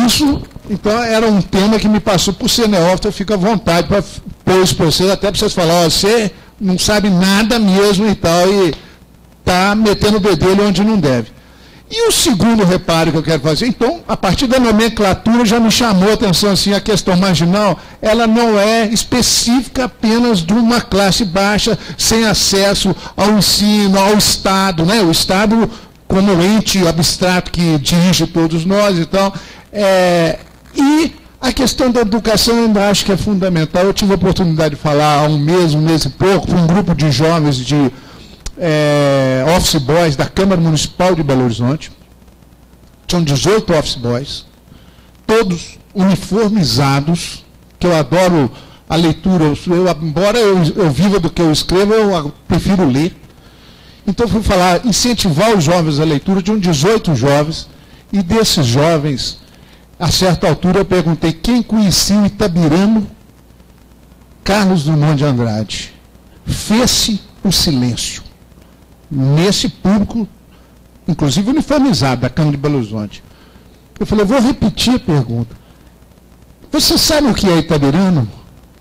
Isso, então, era um tema que me passou por ser neófito, eu fico à vontade para pôr isso para vocês, até para vocês falarem, você não sabe nada mesmo e tal, e está metendo o bedelho onde não deve. E o segundo reparo que eu quero fazer, então, a partir da nomenclatura já me chamou a atenção, assim, a questão marginal, ela não é específica apenas de uma classe baixa, sem acesso ao ensino, ao Estado, né? O Estado como ente abstrato que dirige todos nós e tal. E a questão da educação eu ainda acho que é fundamental. Eu tive a oportunidade de falar há um mês e pouco, para um grupo de jovens de office boys da Câmara Municipal de Belo Horizonte. São 18 office boys, todos uniformizados, que eu adoro a leitura, embora eu viva do que eu escrevo, eu prefiro ler. Então eu fui falar, incentivar os jovens à leitura, de 18 jovens, e desses jovens, a certa altura eu perguntei quem conhecia o Itabirano Carlos Drummond de Andrade. Fez-se o silêncio. Nesse público, inclusive uniformizado, da Câmara de Belo Horizonte. Eu falei, vou repetir a pergunta. Você sabe o que é Itabirano?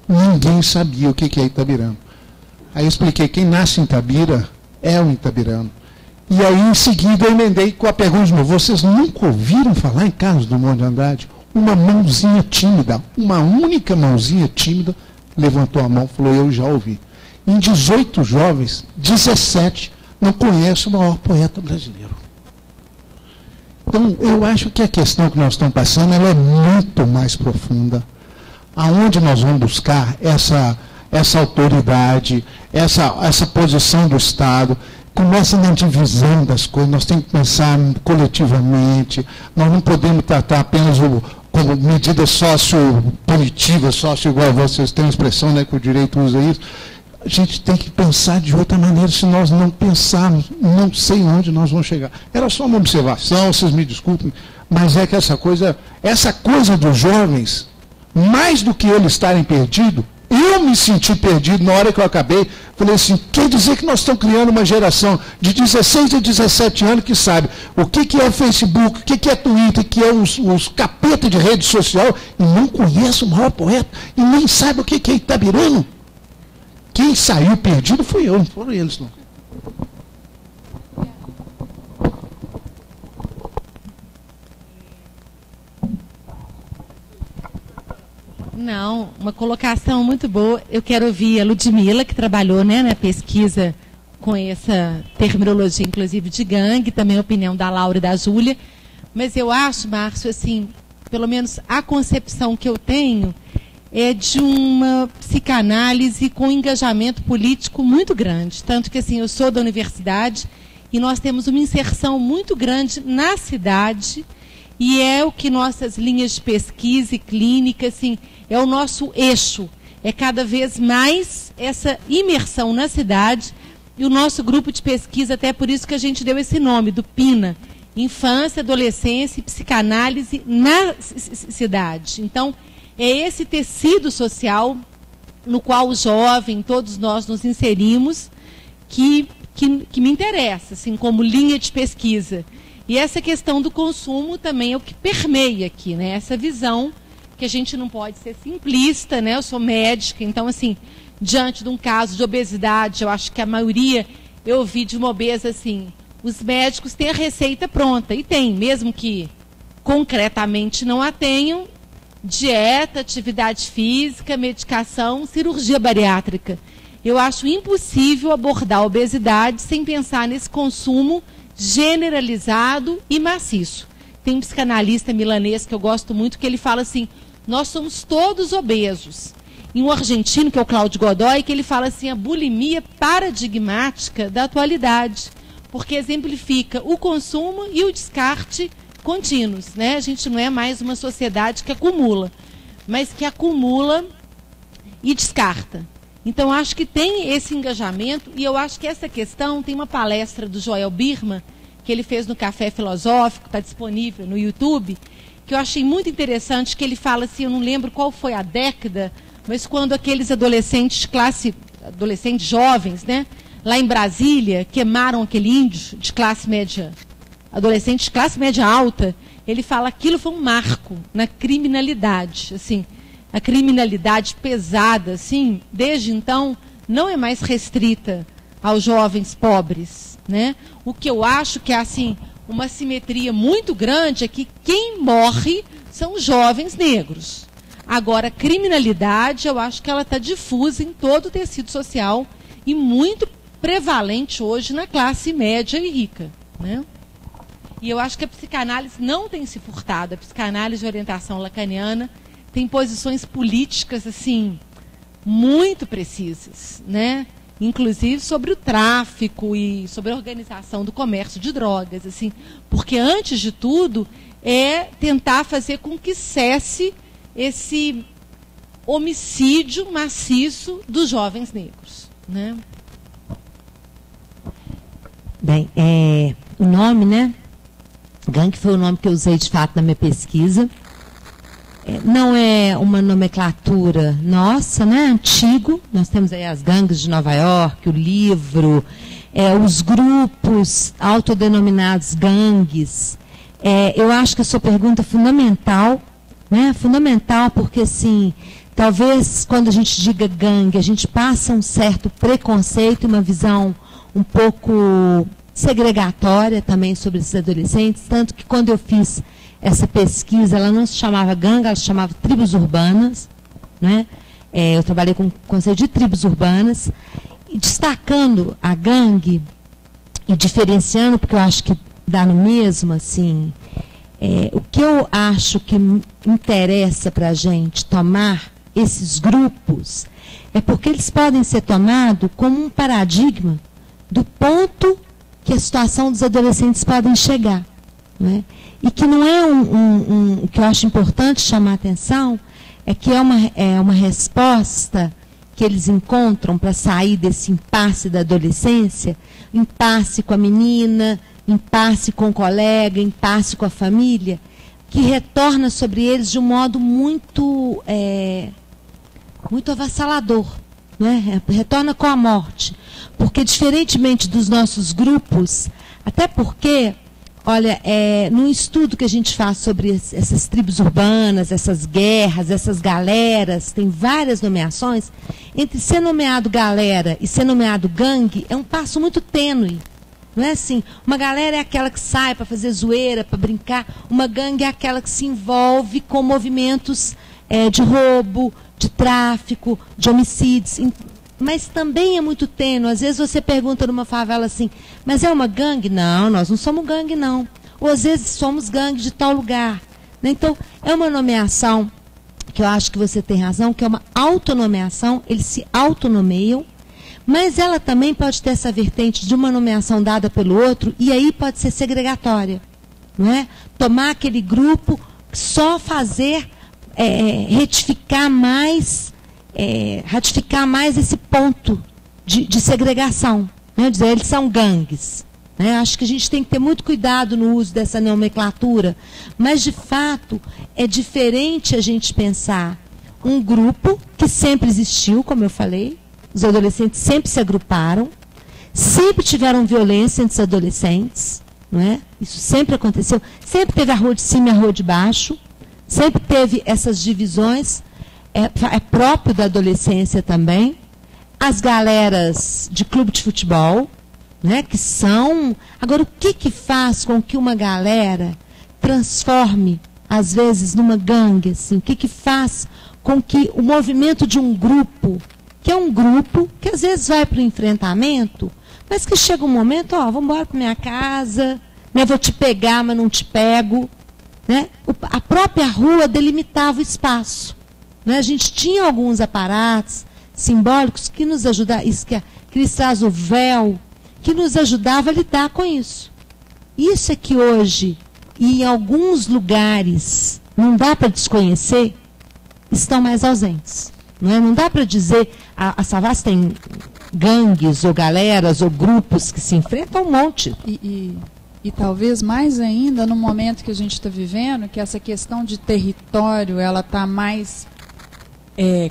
ninguém sabia o que é itabirano. Aí eu expliquei, quem nasce em Itabira é um itabirano. E aí, em seguida, eu emendei com a pergunta de novo, vocês nunca ouviram falar em Carlos Drummond de Andrade? Uma mãozinha tímida, uma única mãozinha tímida, levantou a mão e falou, eu já ouvi. Em 18 jovens, 17 não conhecem o maior poeta brasileiro. Então, eu acho que a questão que nós estamos passando, ela é muito mais profunda. Aonde nós vamos buscar essa autoridade, essa posição do Estado? Começa na divisão das coisas, nós temos que pensar coletivamente, nós não podemos tratar apenas como medida sociopunitiva, igual vocês têm a expressão, né, que o direito usa isso. A gente tem que pensar de outra maneira, se nós não pensarmos, não sei onde nós vamos chegar. Era só uma observação, vocês me desculpem, mas é que essa coisa dos jovens, mais do que eles estarem perdidos, eu me senti perdido na hora que eu acabei. Falei assim, quer dizer que nós estamos criando uma geração de 16 a 17 anos que sabe o que é Facebook, o que é Twitter, o que é os capetas de rede social, e não conhece o maior poeta, e nem sabe o que é itabirano. Quem saiu perdido fui eu, não foram eles, não. Não, uma colocação muito boa. Eu quero ouvir a Ludmila, que trabalhou, né, na pesquisa com essa terminologia, inclusive, de gangue, também a opinião da Laura e da Júlia. Mas eu acho, Márcio, assim, pelo menos a concepção que eu tenho é de uma psicanálise com engajamento político muito grande. Tanto que, assim, eu sou da universidade e nós temos uma inserção muito grande na cidade, e é o que nossas linhas de pesquisa e clínica, assim, é o nosso eixo. É cada vez mais essa imersão na cidade, e o nosso grupo de pesquisa, até por isso que a gente deu esse nome, do PINA, Infância, Adolescência e Psicanálise na Cidade. Então, é esse tecido social no qual o jovem, todos nós nos inserimos, que me interessa, assim, como linha de pesquisa. E essa questão do consumo também é o que permeia aqui, né? Essa visão que a gente não pode ser simplista, né? Eu sou médica, então, assim, diante de um caso de obesidade, eu acho que a maioria, eu ouvi de uma obesa, assim, os médicos têm a receita pronta, e tem, mesmo que concretamente não a tenham, dieta, atividade física, medicação, cirurgia bariátrica. Eu acho impossível abordar a obesidade sem pensar nesse consumo generalizado e maciço. Tem um psicanalista milanês que eu gosto muito, que ele fala assim, nós somos todos obesos. E um argentino, que é o Cláudio Godoy, que ele fala assim, a bulimia paradigmática da atualidade, porque exemplifica o consumo e o descarte contínuos, né? A gente não é mais uma sociedade que acumula, mas que acumula e descarta. Então, acho que tem esse engajamento, e eu acho que essa questão, tem uma palestra do Joel Birman, que ele fez no Café Filosófico, está disponível no YouTube, que eu achei muito interessante, que ele fala assim, eu não lembro qual foi a década, mas quando aqueles adolescentes jovens, né, lá em Brasília, queimaram aquele índio de classe média, adolescente de classe média alta, ele fala que aquilo foi um marco na criminalidade, assim, a criminalidade pesada, assim, desde então, não é mais restrita aos jovens pobres, né? O que eu acho que é, assim, uma simetria muito grande é que quem morre são os jovens negros. Agora, a criminalidade, eu acho que ela está difusa em todo o tecido social e muito prevalente hoje na classe média e rica, né? E eu acho que a psicanálise não tem se furtado. A psicanálise de orientação lacaniana tem posições políticas, assim, muito precisas, né? Inclusive sobre o tráfico e sobre a organização do comércio de drogas, assim, porque antes de tudo é tentar fazer com que cesse esse homicídio maciço dos jovens negros, né? Bem, o nome, né? Gangue foi o nome que eu usei de fato na minha pesquisa. Não é uma nomenclatura nossa, né? Antigo. Nós temos aí as gangues de Nova York, o livro, os grupos autodenominados gangues. Eu acho que a sua pergunta é fundamental, né? Fundamental porque, assim, talvez quando a gente diga gangue, a gente passa um certo preconceito, uma visão um pouco segregatória também sobre esses adolescentes, tanto que quando eu fiz essa pesquisa, ela não se chamava gangue, ela se chamava tribos urbanas, né? Eu trabalhei com o conceito de tribos urbanas, e destacando a gangue e diferenciando, porque eu acho que dá no mesmo, assim, o que eu acho que interessa para a gente tomar esses grupos é porque eles podem ser tomados como um paradigma do ponto que a situação dos adolescentes podem chegar, né? E que não é o que eu acho importante chamar a atenção, é que é uma resposta que eles encontram para sair desse impasse da adolescência, impasse com a menina, impasse com o colega, impasse com a família, que retorna sobre eles de um modo muito avassalador, né? Retorna com a morte. Porque, diferentemente dos nossos grupos, até porque, olha, num estudo que a gente faz sobre essas tribos urbanas, essas guerras, essas galeras, tem várias nomeações, entre ser nomeado galera e ser nomeado gangue é um passo muito tênue. Não é assim, uma galera é aquela que sai para fazer zoeira, para brincar, uma gangue é aquela que se envolve com movimentos de roubo, de tráfico, de homicídios. Mas também é muito tênue. Às vezes você pergunta numa favela assim, mas é uma gangue? Não, nós não somos gangue, não. Ou às vezes somos gangue de tal lugar. Então, é uma nomeação que eu acho que você tem razão, que é uma autonomeação, eles se autonomeiam, mas ela também pode ter essa vertente de uma nomeação dada pelo outro, e aí pode ser segregatória. Não é? Tomar aquele grupo, só fazer, ratificar mais esse ponto de segregação, né? Dizer, eles são gangues, né? Acho que a gente tem que ter muito cuidado no uso dessa nomenclatura, mas de fato é diferente a gente pensar um grupo que sempre existiu, como eu falei, os adolescentes sempre se agruparam, sempre tiveram violência entre os adolescentes, não é? Isso sempre aconteceu, sempre teve a rua de cima e a rua de baixo, sempre teve essas divisões. É próprio da adolescência também, as galeras de clube de futebol, né, que são... Agora, o que faz com que uma galera transforme, às vezes, numa gangue? Assim? O que faz com que o movimento de um grupo, que é um grupo que às vezes vai para o enfrentamento, mas que chega um momento, vamos embora para minha casa, né, vou te pegar, mas não te pego. Né? A própria rua delimitava o espaço. A gente tinha alguns aparatos simbólicos que nos ajudavam, isso que a Cris traz o véu, que nos ajudava a lidar com isso. Isso é que hoje, e em alguns lugares, não dá para desconhecer, estão mais ausentes. Não dá para dizer, a Savassi tem gangues, ou galeras, ou grupos que se enfrentam um monte. E talvez mais ainda no momento que a gente está vivendo, que essa questão de território, ela está mais...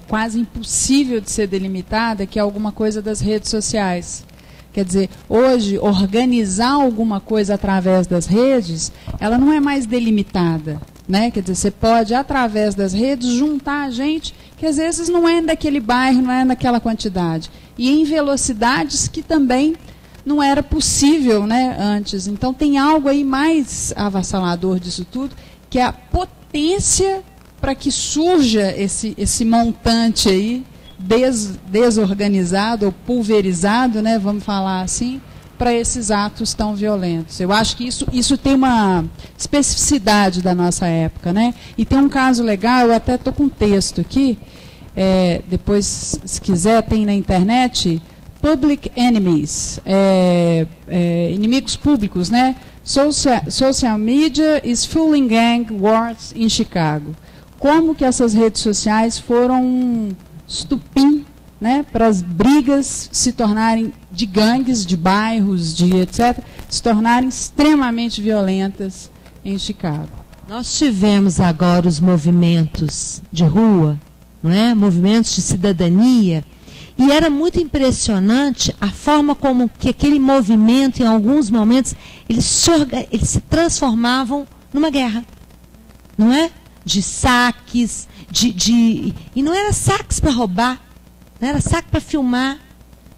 quase impossível de ser delimitada, que é alguma coisa das redes sociais. Quer dizer, hoje, organizar alguma coisa através das redes, ela não é mais delimitada. Né? Quer dizer, você pode, através das redes, juntar gente que às vezes não é daquele bairro, não é daquela quantidade. E em velocidades que também não era possível, né, antes. Então, tem algo aí mais avassalador disso tudo, que é a potência para que surja esse montante aí desorganizado ou pulverizado, né, vamos falar assim, para esses atos tão violentos. Eu acho que isso tem uma especificidade da nossa época, né? E tem um caso legal, eu até estou com um texto aqui, depois, se quiser, tem na internet, Public Enemies, inimigos públicos, né? Social media is fueling gang wars in Chicago. Como que essas redes sociais foram um estupim, né, para as brigas se tornarem de gangues, de bairros, de etc., se tornarem extremamente violentas em Chicago. Nós tivemos agora os movimentos de rua, não é? Movimentos de cidadania, e era muito impressionante a forma como que aquele movimento, em alguns momentos, eles se transformavam numa guerra, não é? De saques, E não era saques para roubar, não era saque para filmar.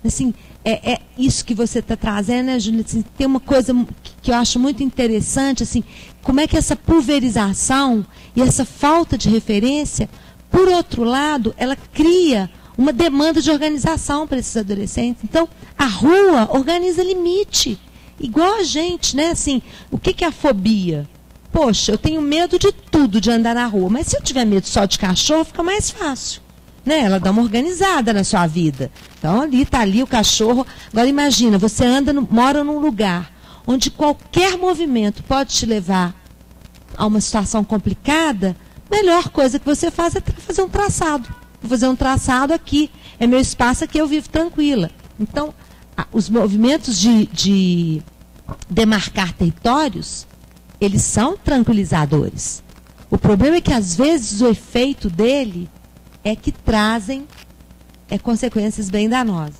Assim, é isso que você está trazendo, né, Júlia? Assim, tem uma coisa que eu acho muito interessante, assim, como é que essa pulverização e essa falta de referência, por outro lado, ela cria uma demanda de organização para esses adolescentes. Então, a rua organiza limite, igual a gente, né? Assim, o que é a fobia? Poxa, eu tenho medo de tudo, de andar na rua, mas se eu tiver medo só de cachorro, fica mais fácil. Né? Ela dá uma organizada na sua vida. Então, está ali o cachorro. Agora, imagina, você mora num lugar onde qualquer movimento pode te levar a uma situação complicada, a melhor coisa que você faz é fazer um traçado. Vou fazer um traçado aqui, é meu espaço aqui, eu vivo tranquila. Então, os movimentos de demarcar territórios, eles são tranquilizadores. O problema é que, às vezes, o efeito dele é que trazem consequências bem danosas.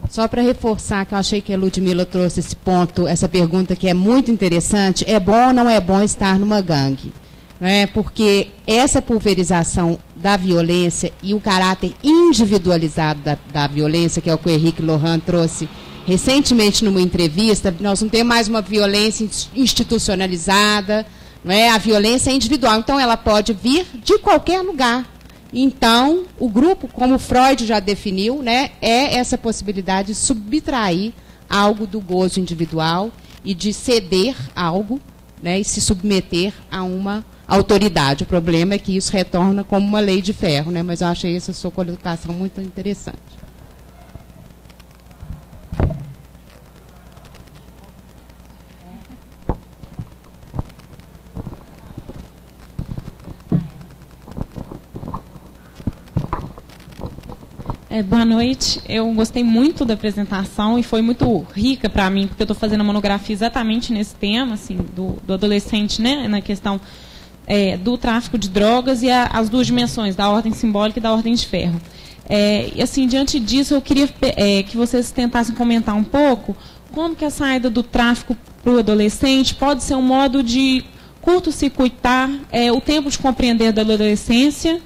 Só para reforçar, que eu achei que a Ludmila trouxe esse ponto, essa pergunta que é muito interessante, é bom ou não é bom estar numa gangue? Né? Porque essa pulverização da violência e o caráter individualizado da violência, que é o que o Henrique Lohan trouxe recentemente numa entrevista, nós não temos mais uma violência institucionalizada, não é? A violência é individual, então ela pode vir de qualquer lugar. Então, o grupo, como Freud já definiu, né, é essa possibilidade de subtrair algo do gozo individual e de ceder algo, né, e se submeter a uma autoridade. O problema é que isso retorna como uma lei de ferro, né, mas eu achei essa sua colocação muito interessante. Boa noite, eu gostei muito da apresentação e foi muito rica para mim, porque eu estou fazendo a monografia exatamente nesse tema, assim, do adolescente, né, na questão do tráfico de drogas e as duas dimensões, da ordem simbólica e da ordem de ferro. E assim, diante disso, eu queria que vocês tentassem comentar um pouco como que a saída do tráfico para o adolescente pode ser um modo de curto-circuitar o tempo de compreender da adolescência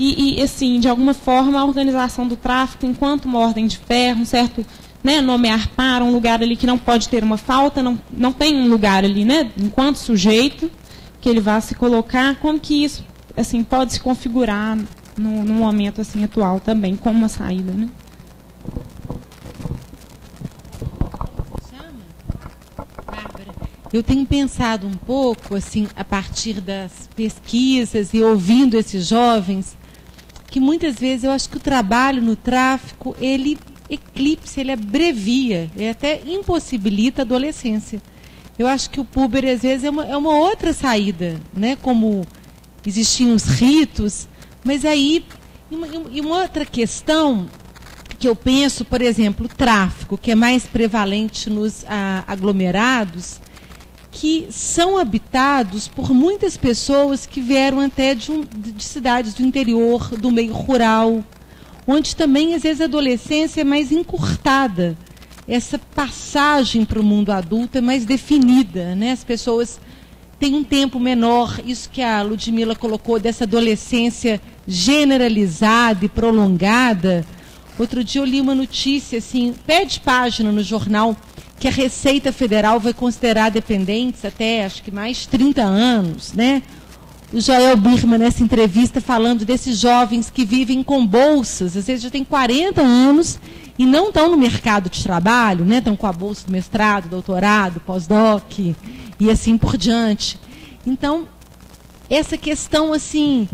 e, assim, de alguma forma, a organização do tráfico enquanto uma ordem de ferro, um certo, né, nomear para um lugar ali que não pode ter uma falta, não tem um lugar ali, né, enquanto sujeito, que ele vá se colocar, como que isso, assim, pode se configurar no momento, assim, atual também, como uma saída, né? Eu tenho pensado um pouco, assim, a partir das pesquisas e ouvindo esses jovens, que muitas vezes eu acho que o trabalho no tráfico, ele eclipsa, ele abrevia, ele até impossibilita a adolescência. Eu acho que o puber, às vezes, é uma outra saída, né? Como existiam os ritos, mas aí, e uma outra questão que eu penso, por exemplo, o tráfico, que é mais prevalente nos aglomerados, que são habitados por muitas pessoas que vieram até de cidades do interior, do meio rural, onde também, às vezes, a adolescência é mais encurtada. Essa passagem para o mundo adulto é mais definida, né? As pessoas têm um tempo menor, isso que a Ludmila colocou, dessa adolescência generalizada e prolongada. Outro dia eu li uma notícia, assim, pé de página no jornal, que a Receita Federal vai considerar dependentes até, acho que mais 30 anos, né? O Joel Birman, nessa entrevista, falando desses jovens que vivem com bolsas, às vezes já têm 40 anos e não estão no mercado de trabalho, né? Estão com a bolsa do mestrado, doutorado, pós-doc e assim por diante. Então, essa questão, assim,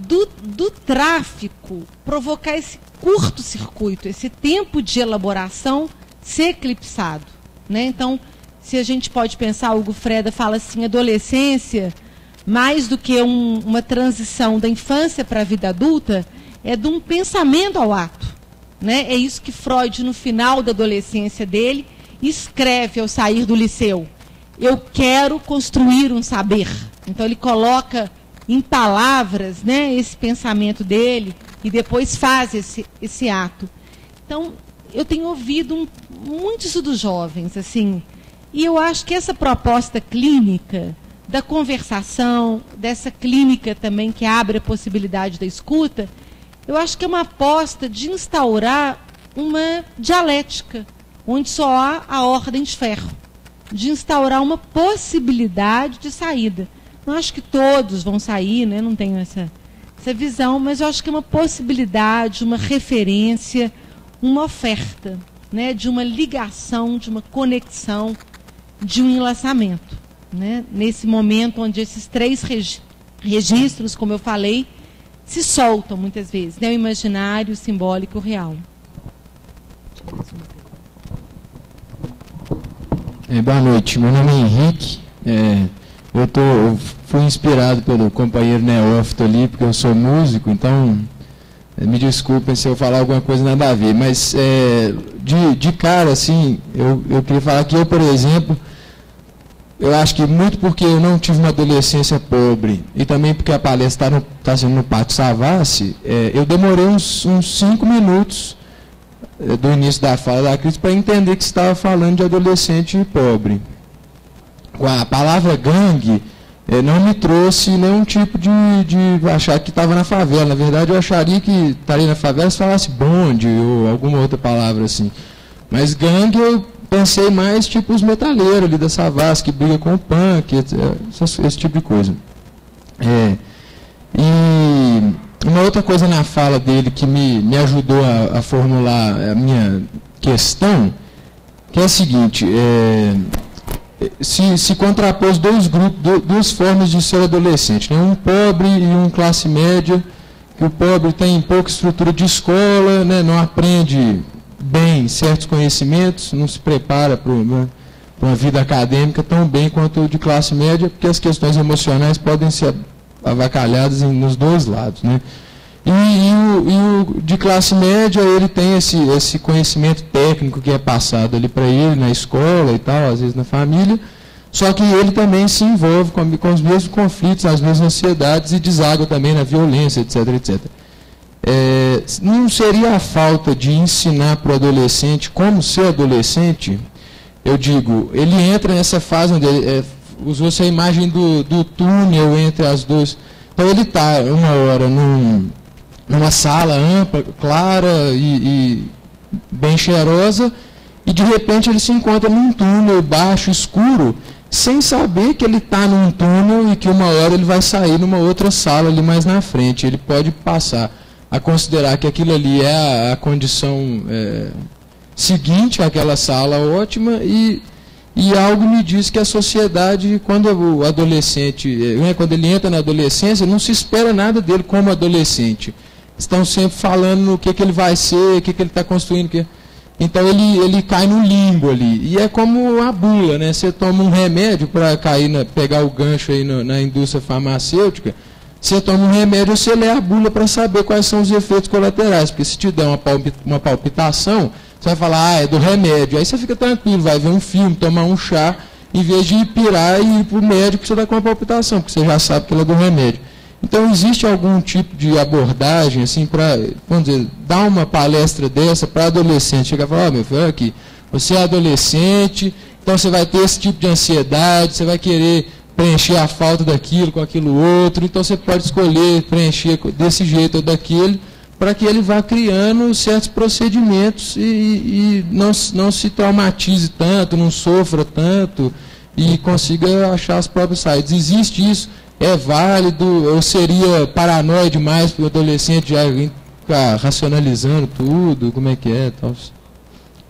do tráfico provocar esse curto-circuito, esse tempo de elaboração ser eclipsado, né? Então, se a gente pode pensar, Hugo Freda fala assim, adolescência, mais do que uma transição da infância para a vida adulta, é de um pensamento ao ato, né? É isso que Freud, no final da adolescência dele, escreve ao sair do liceu. Eu quero construir um saber. Então, ele coloca em palavras, né, esse pensamento dele e depois faz esse ato. Então, eu tenho ouvido muito isso dos jovens, assim, E eu acho que essa proposta clínica da conversação, dessa clínica também que abre a possibilidade da escuta, eu acho que é uma aposta de instaurar uma dialética, onde só há a ordem de ferro, de instaurar uma possibilidade de saída. Não acho que todos vão sair, né? Não tenho essa visão, mas eu acho que é uma possibilidade, uma referência, uma oferta, né? De uma ligação, de uma conexão, de um enlaçamento, né? Nesse momento onde esses 3 registros, como eu falei, se soltam muitas vezes, né? O imaginário, o simbólico e o real. Boa noite, meu nome é Henrique. Eu fui inspirado pelo companheiro neófito ali, porque eu sou músico, então me desculpem se eu falar alguma coisa nada a ver, mas de cara, assim, eu queria falar que eu, por exemplo, eu acho que muito porque eu não tive uma adolescência pobre e também porque a palestra está sendo no Pátio Savassi, eu demorei uns 5 minutos do início da fala da Cris para entender que você estava falando de adolescente pobre. A palavra gangue não me trouxe nenhum tipo de achar que estava na favela. Na verdade, eu acharia que estaria na favela se falasse bonde ou alguma outra palavra assim. Mas gangue eu pensei mais tipo os metaleiros ali da Savassi, que briga com o punk, esse tipo de coisa. E uma outra coisa na fala dele que me ajudou a formular a minha questão, que é a seguinte, se contrapôs 2 grupos, 2 formas de ser adolescente, né? Um pobre e um classe média, que o pobre tem pouca estrutura de escola, né? Não aprende bem certos conhecimentos, não se prepara para uma vida acadêmica tão bem quanto o de classe média, porque as questões emocionais podem ser avacalhadas nos 2 lados, né? E o de classe média, ele tem esse conhecimento técnico que é passado ali para ele na escola e tal, às vezes na família, só que ele também se envolve com os mesmos conflitos, as mesmas ansiedades e deságua também na violência, etc, etc. Não seria a falta de ensinar para o adolescente como ser adolescente? Eu digo, ele entra nessa fase onde usou-se a imagem do túnel entre as 2. Então ele está uma hora numa sala ampla, clara e bem cheirosa, e de repente ele se encontra num túnel baixo, escuro, sem saber que ele está num túnel e que uma hora ele vai sair numa outra sala ali mais na frente. Ele pode passar a considerar que aquilo ali é a condição seguinte àquela sala ótima, e algo me diz que a sociedade, quando o adolescente, quando ele entra na adolescência, não se espera nada dele como adolescente. Estão sempre falando no que ele vai ser, o que ele está construindo. Então ele cai no limbo ali. E é como a bula, né? Você toma um remédio para pegar o gancho aí na indústria farmacêutica, você toma um remédio, você lê a bula para saber quais são os efeitos colaterais. Porque se te der uma palpitação, você vai falar, é do remédio. Aí você fica tranquilo, vai ver um filme, tomar um chá, em vez de pirar e ir para o médico que você está com uma palpitação, porque você já sabe que ela é do remédio. Então, existe algum tipo de abordagem, assim, para, vamos dizer, dar uma palestra dessa para adolescente? Chega e fala, meu filho, olha aqui, você é adolescente, então você vai ter esse tipo de ansiedade, você vai querer preencher a falta daquilo com aquilo outro, então você pode escolher preencher desse jeito ou daquele, para que ele vá criando certos procedimentos e não se traumatize tanto, não sofra tanto e consiga achar as próprias saídas. Existe isso? É válido? Ou seria paranoia demais para o adolescente já ficar racionalizando tudo? Como é que é? Tal?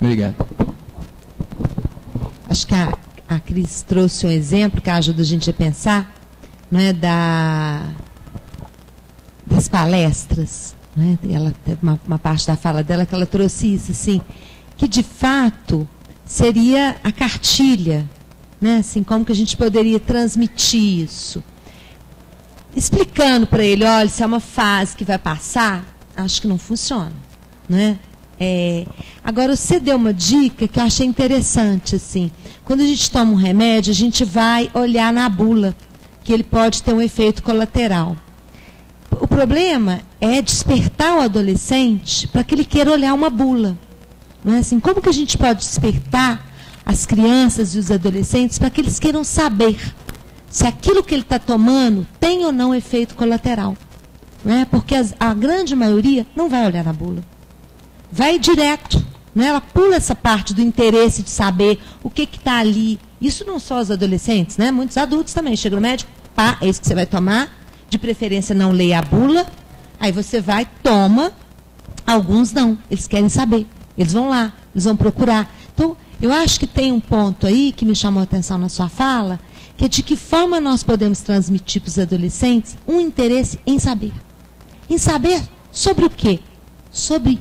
Obrigado. Acho que a Cris trouxe um exemplo que ajuda a gente a pensar, né, das palestras. Né? Ela teve uma parte da fala dela que ela trouxe isso, assim, que de fato seria a cartilha, né? Assim, como que a gente poderia transmitir isso? Explicando para ele, olha, se é uma fase que vai passar, acho que não funciona, né? Agora, você deu uma dica que eu achei interessante, assim. Quando a gente toma um remédio, a gente vai olhar na bula, que ele pode ter um efeito colateral. O problema é despertar o adolescente para que ele queira olhar uma bula. Não é assim? Como que a gente pode despertar as crianças e os adolescentes para que eles queiram saber se aquilo que ele está tomando tem ou não efeito colateral. Né? Porque a grande maioria não vai olhar na bula. Vai direto. Né? Ela pula essa parte do interesse de saber o que está ali. Isso não só os adolescentes, né? Muitos adultos também. Chega no médico, pá, é isso que você vai tomar. De preferência não leia a bula. Aí você vai, toma. Alguns não. Eles querem saber. Eles vão lá, eles vão procurar. Então, eu acho que tem um ponto aí que me chamou a atenção na sua fala, que é de que forma nós podemos transmitir para os adolescentes um interesse em saber. Em saber sobre o quê? Sobre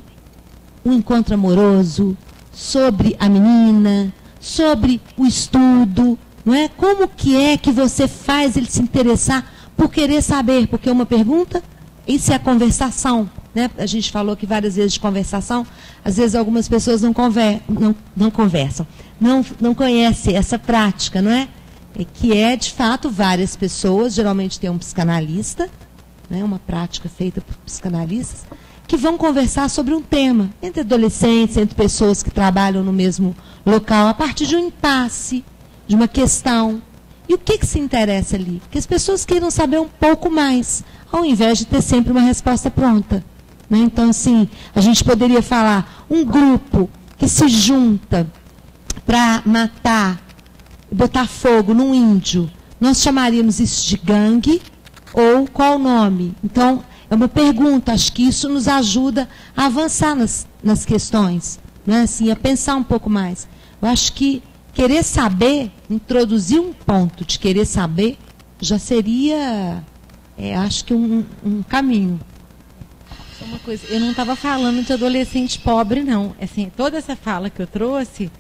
o encontro amoroso, sobre a menina, sobre o estudo, não é? Como que é que você faz ele se interessar por querer saber? Porque uma pergunta, isso é a conversação. Né? A gente falou aqui várias vezes de conversação, às vezes algumas pessoas não conversam, não conhecem essa prática, não é? Que é, de fato, várias pessoas, geralmente tem um psicanalista, né? Uma prática feita por psicanalistas, que vão conversar sobre um tema, entre adolescentes, entre pessoas que trabalham no mesmo local, a partir de um impasse, de uma questão. E o que se interessa ali? Que as pessoas queiram saber um pouco mais, ao invés de ter sempre uma resposta pronta. Né? Então, assim, a gente poderia falar, um grupo que se junta para matar, botar fogo num índio, nós chamaríamos isso de gangue, ou qual o nome? Então, é uma pergunta, acho que isso nos ajuda a avançar nas questões, né? Assim, a pensar um pouco mais. Eu acho que querer saber, introduzir um ponto de querer saber, já seria, acho que um caminho. Só uma coisa, eu não estava falando de adolescente pobre, não. Assim, toda essa fala que eu trouxe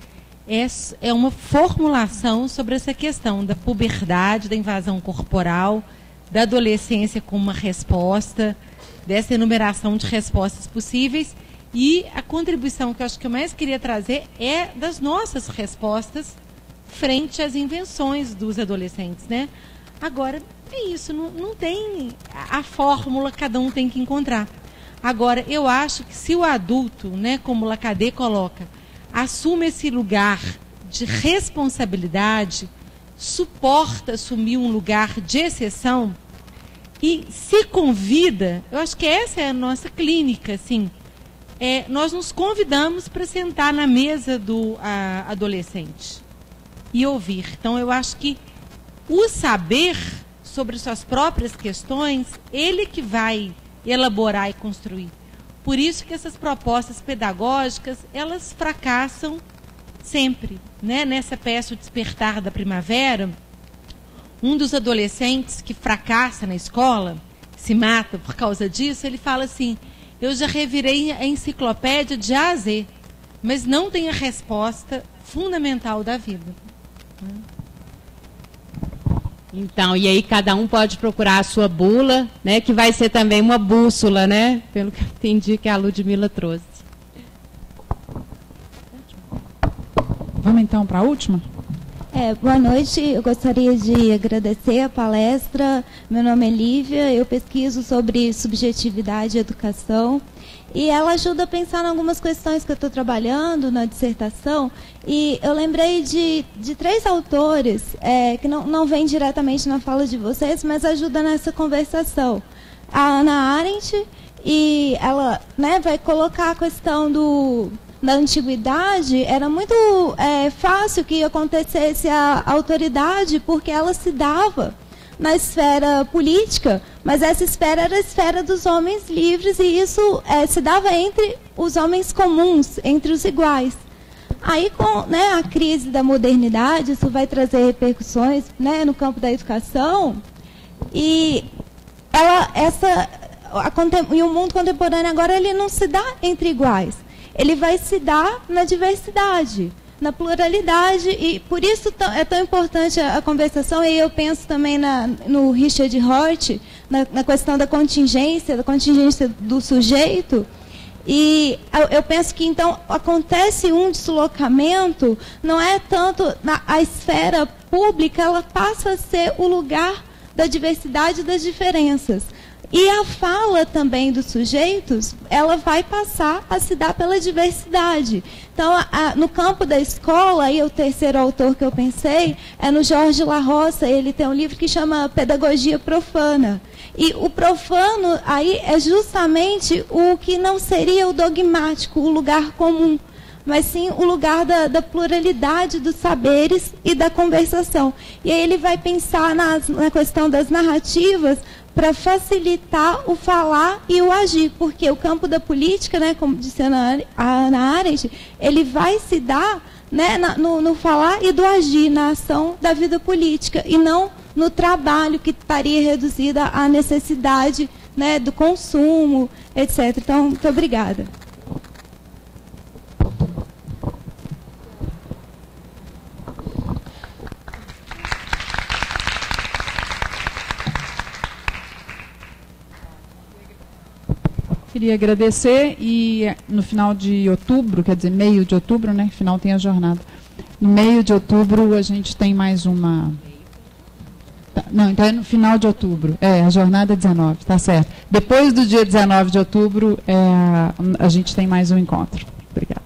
é uma formulação sobre essa questão da puberdade, da invasão corporal, da adolescência como uma resposta, dessa enumeração de respostas possíveis. E a contribuição que eu acho que eu mais queria trazer é das nossas respostas frente às invenções dos adolescentes, né? Agora, é isso, não tem a fórmula, cada um tem que encontrar. Agora, eu acho que se o adulto, né, como o Lacadê coloca, assume esse lugar de responsabilidade, suporta assumir um lugar de exceção e se convida, eu acho que essa é a nossa clínica, assim, nós nos convidamos para sentar na mesa do adolescente e ouvir. Então, eu acho que o saber sobre suas próprias questões, ele que vai elaborar e construir. Por isso que essas propostas pedagógicas, elas fracassam sempre. Né? Nessa peça O Despertar da Primavera, um dos adolescentes que fracassa na escola, se mata por causa disso, ele fala assim, eu já revirei a enciclopédia de A a Z, mas não tem a resposta fundamental da vida. Então, e aí cada um pode procurar a sua bula, né, que vai ser também uma bússola, né, pelo que eu entendi que a Ludmila trouxe. Vamos então para a última? Boa noite, eu gostaria de agradecer a palestra. Meu nome é Lívia, eu pesquiso sobre subjetividade e educação. E ela ajuda a pensar em algumas questões que eu estou trabalhando na dissertação. E eu lembrei de 3 autores que não vêm diretamente na fala de vocês, mas ajudam nessa conversação. A Hannah Arendt, e ela, né, vai colocar a questão da antiguidade. Era muito fácil que acontecesse a autoridade, porque ela se dava na esfera política, mas essa esfera era a esfera dos homens livres, e isso se dava entre os homens comuns, entre os iguais. Aí, com, né, a crise da modernidade, isso vai trazer repercussões, né, no campo da educação, e o mundo contemporâneo agora ele não se dá entre iguais, ele vai se dar na diversidade, na pluralidade, e por isso é tão importante a conversação. E eu penso também no Richard Hort, na questão da contingência do sujeito. E eu penso que, então, acontece um deslocamento, não é tanto a esfera pública, ela passa a ser o lugar da diversidade e das diferenças. E a fala também dos sujeitos, ela vai passar a se dar pela diversidade. Então, no campo da escola, aí o terceiro autor que eu pensei é no Jorge La Roça. Ele tem um livro que chama Pedagogia Profana. E o profano aí é justamente o que não seria o dogmático, o lugar comum, mas sim o lugar da pluralidade dos saberes e da conversação. E aí ele vai pensar na questão das narrativas para facilitar o falar e o agir, porque o campo da política, né, como disse a Ana Arendt, ele vai se dar, né, no falar e do agir, na ação da vida política, e não no trabalho, que estaria reduzida à necessidade, né, do consumo, etc. Então, muito obrigada. Queria agradecer e no final de outubro, quer dizer, meio de outubro, né? Final tem a jornada. No meio de outubro a gente tem mais uma... Não, então é no final de outubro. A jornada é 19, tá certo. Depois do dia 19 de outubro, a gente tem mais um encontro. Obrigada.